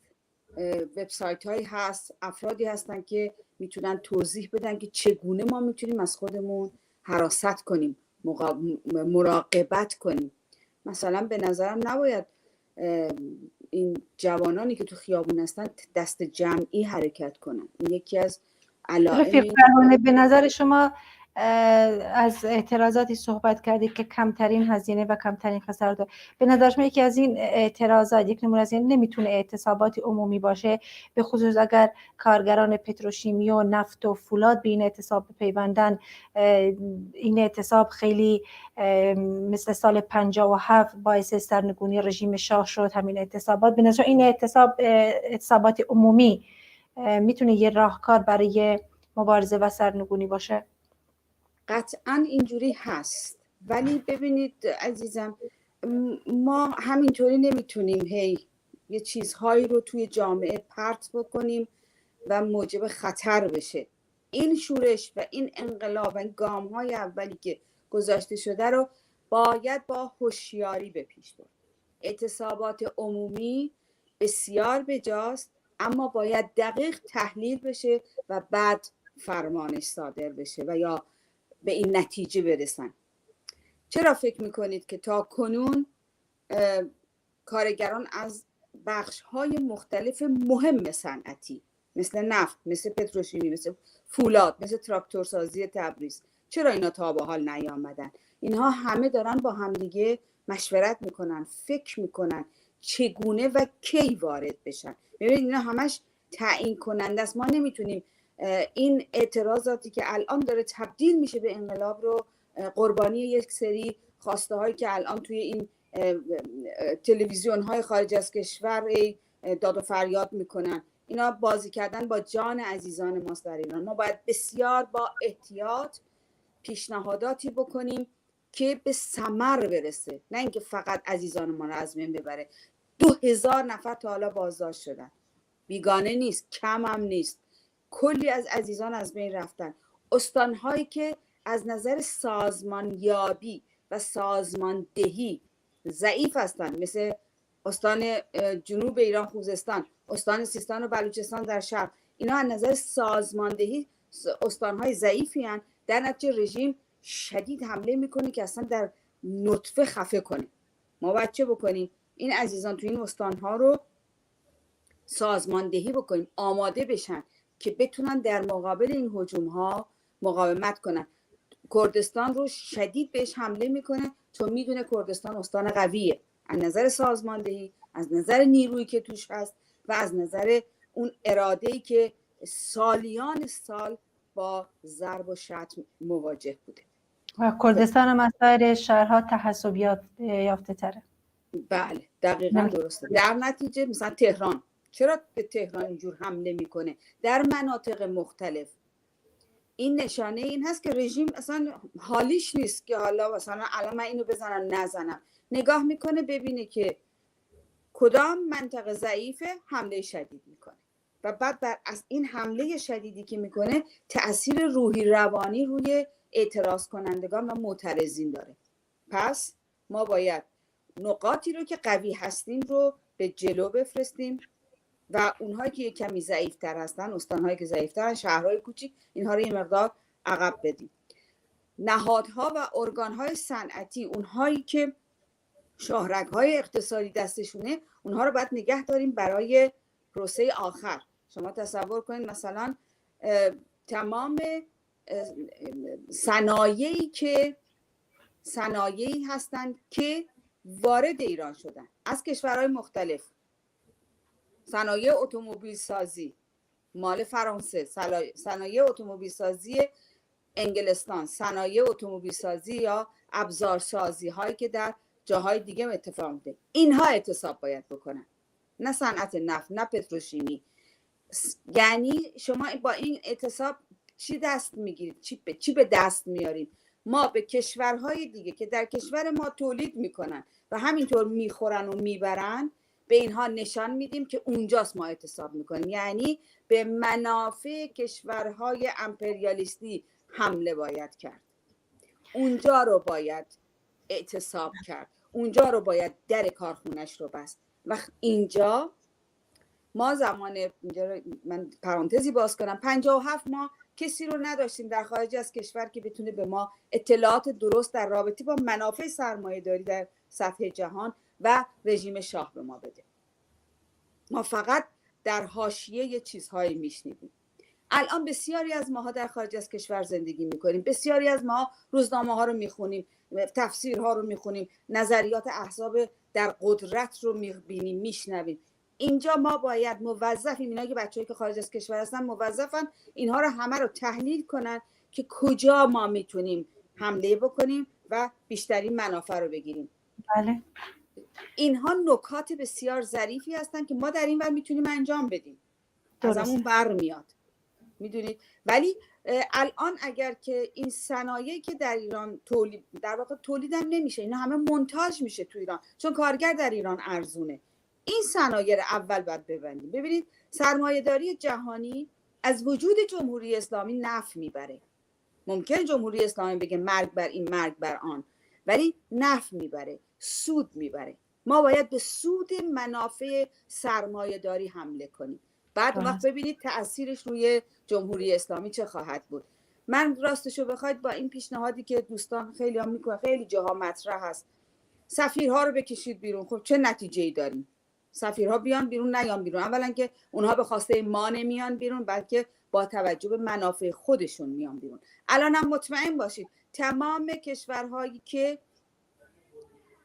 وبسایت هایی هست، افرادی هستن که میتونن توضیح بدن که چگونه ما میتونیم از خودمون حراست کنیم، مراقبت کنیم. مثلا به نظرم نباید این جوانانی که تو خیابون هستن دست جمعی حرکت کنن. این یکی از علائم. به نظر شما از اعتراضاتی صحبت کردید که کمترین هزینه و کمترین خسارت داره. به نظر شما یکی از این اعتراضات، یک نمونه از این نمیتونه اعتصابات عمومی باشه، به خصوص اگر کارگران پتروشیمی و نفت و فولاد به این اعتصاب بپیوندن؟ این اعتصاب خیلی مثل سال 57 باعث سرنگونی رژیم شاه شد. همین اعتصابات به نظر این اعتصابات عمومی میتونه یه راهکار برای مبارزه و سرنگونی باشه؟ قطعا اینجوری هست، ولی ببینید عزیزم، ما همینطوری نمیتونیم یه چیزهایی رو توی جامعه پرت بکنیم و موجب خطر بشه. این شورش و این انقلاب و این گام‌های اولی که گذاشته شده رو باید با هوشیاری به پیش برد. اعتصابات عمومی بسیار بجاست، اما باید دقیق تحلیل بشه و بعد فرمانش صادر بشه و یا به این نتیجه برسن. چرا فکر میکنید که تا کنون کارگران از بخش‌های مختلف مهم صنعتی مثل نفت، مثل پتروشیمی، مثل فولاد، مثل تراکتورسازی تبریز، چرا اینا تا به حال نیامدن؟ اینها همه دارن با همدیگه مشورت میکنن، فکر میکنن چگونه و کی وارد بشن. ببینید اینا همش تعیین کننده است. ما نمیتونیم این اعتراضاتی که الان داره تبدیل میشه به انقلاب رو قربانی یک سری خواسته هایی که الان توی این تلویزیون های خارج از کشور داد و فریاد میکنن. اینا بازی کردن با جان عزیزان ماست در ایران. ما باید بسیار با احتیاط پیشنهاداتی بکنیم که به ثمر برسه، نه اینکه فقط عزیزان ما رو از بین ببره. 2000 نفر تا حالا بازداشت شدن، بیگانه نیست، کم هم نیست. کلی از عزیزان از بین رفتن. استانهایی که از نظر سازمانیابی و سازماندهی ضعیف هستن، مثل استان جنوب ایران خوزستان، استان سیستان و بلوچستان در شرق، اینا از نظر سازماندهی استانهای ضعیفی هستن. در نتیجه رژیم شدید حمله میکنه که اصلا در نطفه خفه کنه. ما باید چه بکنیم؟ این عزیزان تو این استانها رو سازماندهی بکنیم، آماده بشن که بتونن در مقابل این هجوم‌ها مقاومت کنن. کردستان رو شدید بهش حمله میکنه چون میدونه کردستان استان قویه، از نظر سازماندهی، از نظر نیرویی که توش هست و از نظر اون اراده‌ای که سالیان سال با ضرب و شتم مواجه بوده. و کردستان هم از سایر شهرها تعصب یافته تره. بله دقیقاً درسته. در نتیجه مثلا تهران چرا به تهران اینجور حمله میکنه؟ در مناطق مختلف این نشانه این هست که رژیم اصلا حالیش نیست که حالا مثلا الان من اینو بزنم نزنم. نگاه میکنه ببینه که کدام منطقه ضعیفه، حمله شدید میکنه و بعد بر از این حمله شدیدی که میکنه تأثیر روحی روانی روی اعتراض کنندگان و معترضین داره. پس ما باید نقاطی رو که قوی هستیم رو به جلو بفرستیم و اونهایی که یک کمی ضعیفتر هستن، استانهایی که ضعیفترن، شهرهای کوچیک، اینها رو یه مقدار عقب بدیم. نهادها و ارگانهای صنعتی، اونهایی که شاهرگهای اقتصادی دستشونه، اونها رو باید نگه داریم برای پروسه آخر. شما تصور کنید مثلا تمام صنایعی هستن که وارد ایران شدن از کشورهای مختلف. صنایع اتومبیل سازی مال فرانسه، صنایع اتومبیل سازی انگلستان، صنایع اتومبیل سازی یا ابزارسازی هایی که در جاهای دیگه اتفاق میفته. اینها اعتصاب باید بکنن، نه صنعت نفت، نه پتروشیمی. یعنی شما با این اعتصاب چی دست میگیرید؟ چی به دست میاریم؟ ما به کشورهای دیگه که در کشور ما تولید میکنن و همینطور میخورن و میبرن، به اینها نشان میدیم که اونجاست ما اعتصاب میکنیم. یعنی به منافع کشورهای امپریالیستی حمله باید کرد، اونجا رو باید اعتصاب کرد، اونجا رو باید در کارخونش رو بست. وقت اینجا ما من پرانتزی باز کنم، 57 ماه کسی رو نداشتیم در خارج از کشور که بتونه به ما اطلاعات درست در رابطه با منافع سرمایه‌داری در سطح جهان و رژیم شاه به ما بده. ما فقط در حاشیه چیزهایی میشنیدیم. الان بسیاری از ماها در خارج از کشور زندگی میکنیم، بسیاری از ماها روزنامه ها رو میخونیم، تفسیرها رو میخونیم، نظریات احزاب در قدرت رو میبینیم، میشنویم. اینجا ما باید موظفیم، اینا که بچه‌ای که خارج از کشور هستن موظفن اینها رو همه رو تحلیل کنن که کجا ما میتونیم حمله بکنیم و بیشترین منافع رو بگیریم. بله. اینها نکات بسیار ظریفی هستن که ما در این ور میتونیم انجام بدیم، از همون بر میاد، میدونید. ولی الان اگر که این صنایعی که در ایران در واقع تولیدم نمیشه، اینا همه مونتاژ میشه تو ایران، چون کارگر در ایران ارزونه. این صنایع رو اول باید ببندیم. ببینید سرمایه‌داری جهانی از وجود جمهوری اسلامی نفع میبره. ممکن جمهوری اسلامی بگه مرگ بر این مرگ بر آن، ولی نفع میبره، سود میبره. ما باید به سود منافع سرمایه‌داری حمله کنیم. بعد وقت ببینید تأثیرش روی جمهوری اسلامی چه خواهد بود. من راستشو بخواید با این پیشنهادی که دوستان خیلی هم میکنن، خیلی جاها مطرح هست، سفیرها رو بکشید بیرون. خب چه نتیجه‌ای داریم؟ سفیرها بیان بیرون نیان بیرون؟ اولا که اونها به خواسته ما نمیان بیرون، بلکه با توجه به منافع خودشون میان بیرون. الان هم مطمئن باشید تمام کشورهایی که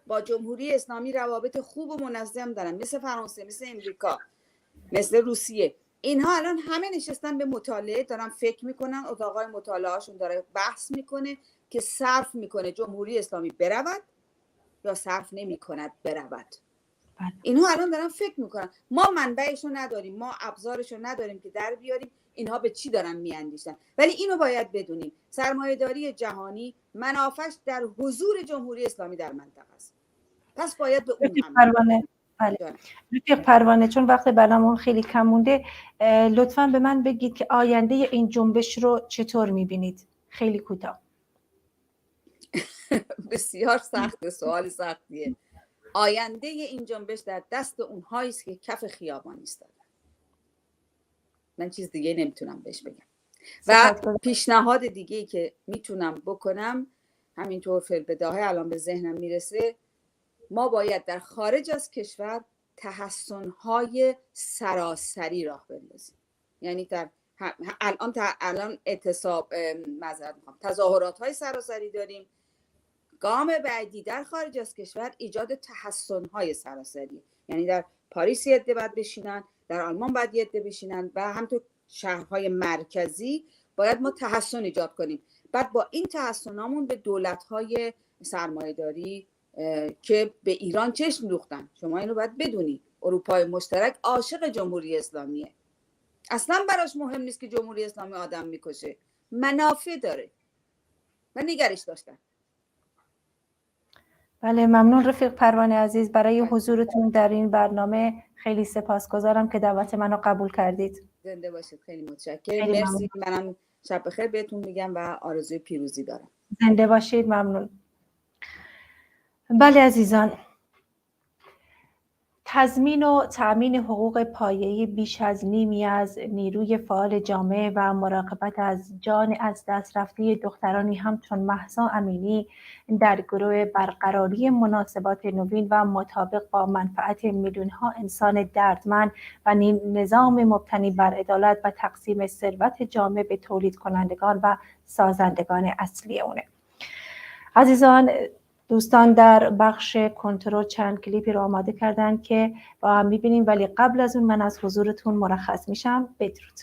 با جمهوری اسلامی روابط خوب و منظم دارن، مثل فرانسه، مثل امریکا، مثل روسیه، اینها الان همه نشستن به مطالعه، دارن فکر میکنن، اتاقای مطالعه هاشون داره بحث میکنه که صرف میکنه جمهوری اسلامی برود یا صرف نمیکند برود. اینها الان دارن فکر میکنن. ما منبعشو نداریم، ما ابزارشو نداریم که در بیاریم اینها به چی دارن میاندیشن. ولی اینو باید بدونیم، سرمایه‌داری جهانی منافعش در حضور جمهوری اسلامی در منطقه است. پس باید به اون پروانه. بله. رفیق پروانه، چون وقت برنامه‌مون خیلی کم مونده، لطفاً به من بگید که آینده این جنبش رو چطور میبینید؟ خیلی کوتاه. بسیار سخت، سوال سختیه. آینده این جنبش در دست اونهایی است که کف خیابان ایستادن. من چیز دیگه نمیتونم بهش بگم. و پیشنهاد دیگه‌ای که میتونم بکنم، همینطور فی‌البداهه الان به ذهنم میرسه، ما باید در خارج از کشور تحسن‌های سراسری راه بندازیم. یعنی در الان اعتصاب تظاهرات‌های سراسری داریم. گام بعدی در خارج از کشور ایجاد تحسن‌های سراسری، یعنی در پاریس یه عده باید بشینن، در آلمان باید یه عده بشینن و همینطور شهرهای مرکزی باید ما تحسن ایجاد کنیم. بعد با این تحسنامون به دولت‌های سرمایه‌داری که به ایران چشم دوختن، شما اینو باید بدونی، اروپای مشترک عاشق جمهوری اسلامیه، اصلا براش مهم نیست که جمهوری اسلامی آدم میکشه، منافع داره و نگرش داشتن. بله، ممنون رفیق پروانه عزیز برای حضورتون در این برنامه. خیلی سپاسگزارم که دعوت منو قبول کردید. زنده باشید، خیلی متشکرم. مرسی. منم شب بخیر بهتون میگم و آرزوی پیروزی دارم. زنده باشید. ممنون. بله عزیزان، تضمین و تأمین حقوق پایه‌ای بیش از نیمی از نیروی فعال جامعه و مراقبت از جان از دست رفته دخترانی همچون مهسا امینی در گروه برقراری مناسبات نوین و مطابق با منفعت میلیون‌ها انسان دردمند و نظام مبتنی بر عدالت و تقسیم ثروت جامعه به تولید کنندگان و سازندگان اصلی اونه. عزیزان، دوستان در بخش کنترل چند کلیپی رو آماده کردن که با هم می‌بینیم، ولی قبل از اون من از حضورتون مرخص میشم. بدرود.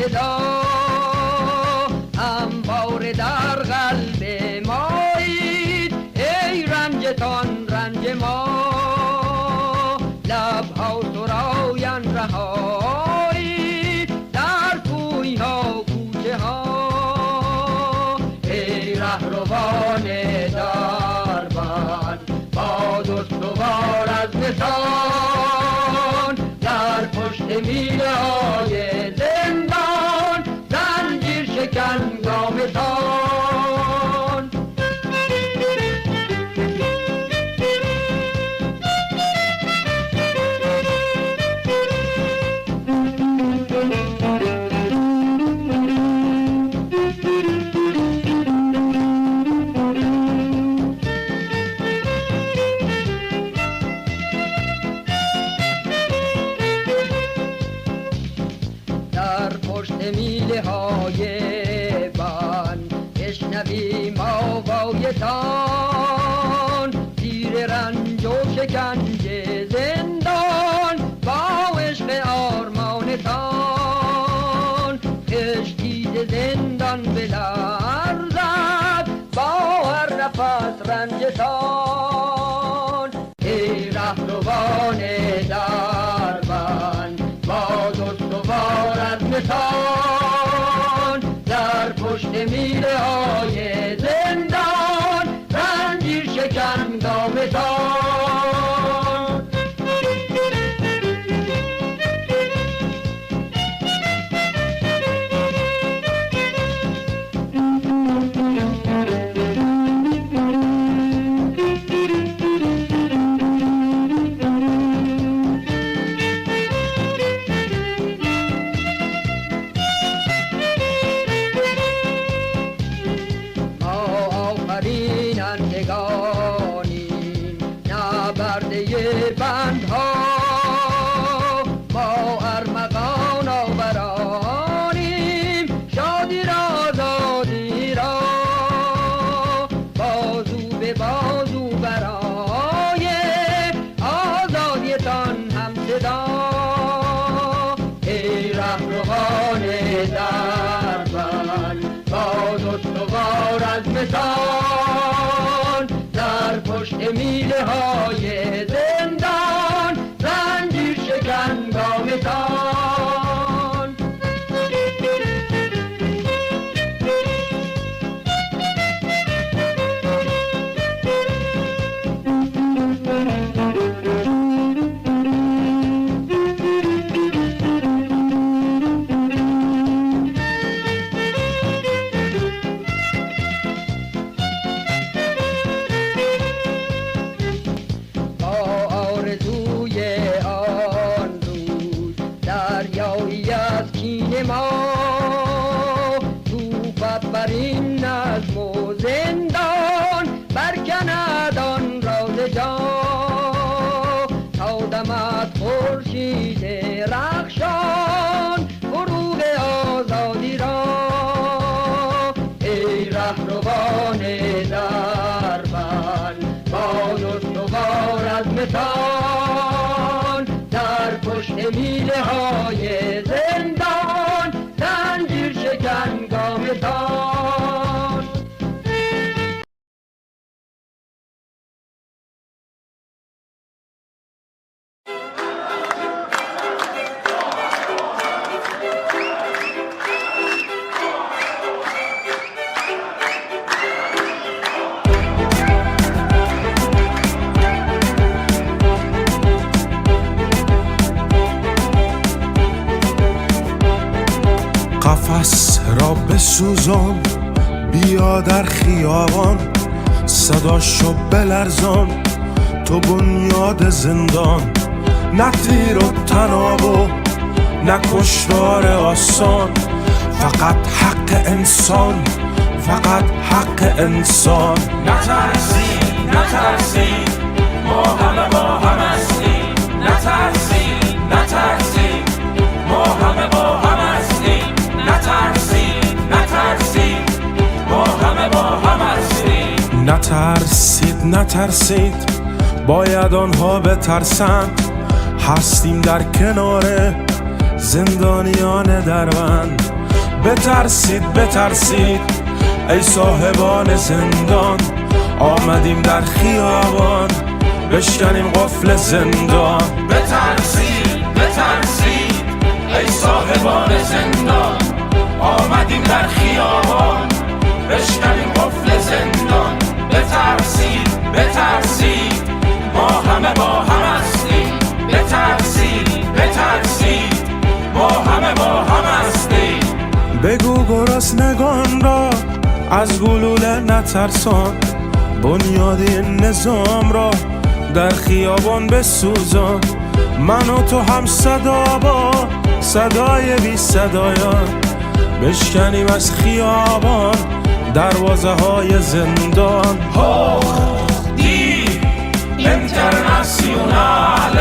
ابتدا همواره در قلب مایید ای رنجتان رنج ما لبها سراین رهایی در کوی ها کوچه ها ای رهروان دربند باد استوار از نسان در پشت میله های زندان زنجیر شکن گامتان میله های بند بشنویم آوایتان زیر رنج و شکنجه زندان با عشق آرمانتان کشتی زندان بلرزد با هر نفس رنجتان ای رهروان دربند باز استوار از نسان در پشت میله های زندان زنجیر شکن گامتان بندگانیم نبرده بندها ما ارمغان آورانیم شادی را آزادی را بازو به بازو برای آزادیتان هم صدا ای رهروان دربند باز استوار از مثال در پشت میله های زندان زنجیر شکن گامتان ما توفت بر این نظم و زندان برکند آن راز جا تا دمد خورشید رخشان فروغ آزادی را ای رهروان دربند باز استوار از مثال در پشت میله های زندان زنجیر شکن گامتان قفس را بسوزان بیا در خیابان صداشو بلرزان تو بنیاد زندان نه تیر و تناب نه کشتار آسان فقط حق انسان فقط حق انسان نترسید نترسید ما همه با هم هستیم نترسید نترسید ما همه با هم هستیم نترسید نترسید ما همه با هم هستیم نترسید نترسید باید آنها بترسند هستیم در کنار زندانیان دربند بترسید ای صاحبان زندان، آمدیم در خیابان بشکنیم قفل زندان. بترسید ای صاحبان زندان، آمدیم در خیابان بشکنیم قفل زندان. بترسید ما همه با هم هستیم. بترسید ما همه با هم هستیم. بگو گرسنگان را از گلوله نترسان، بنیاد این نظام را در خیابان بسوزان. من و تو هم صدا با صدای بی صدایان، بشکنیم از خیابان دروازه های زندان. دی اینترناسیونال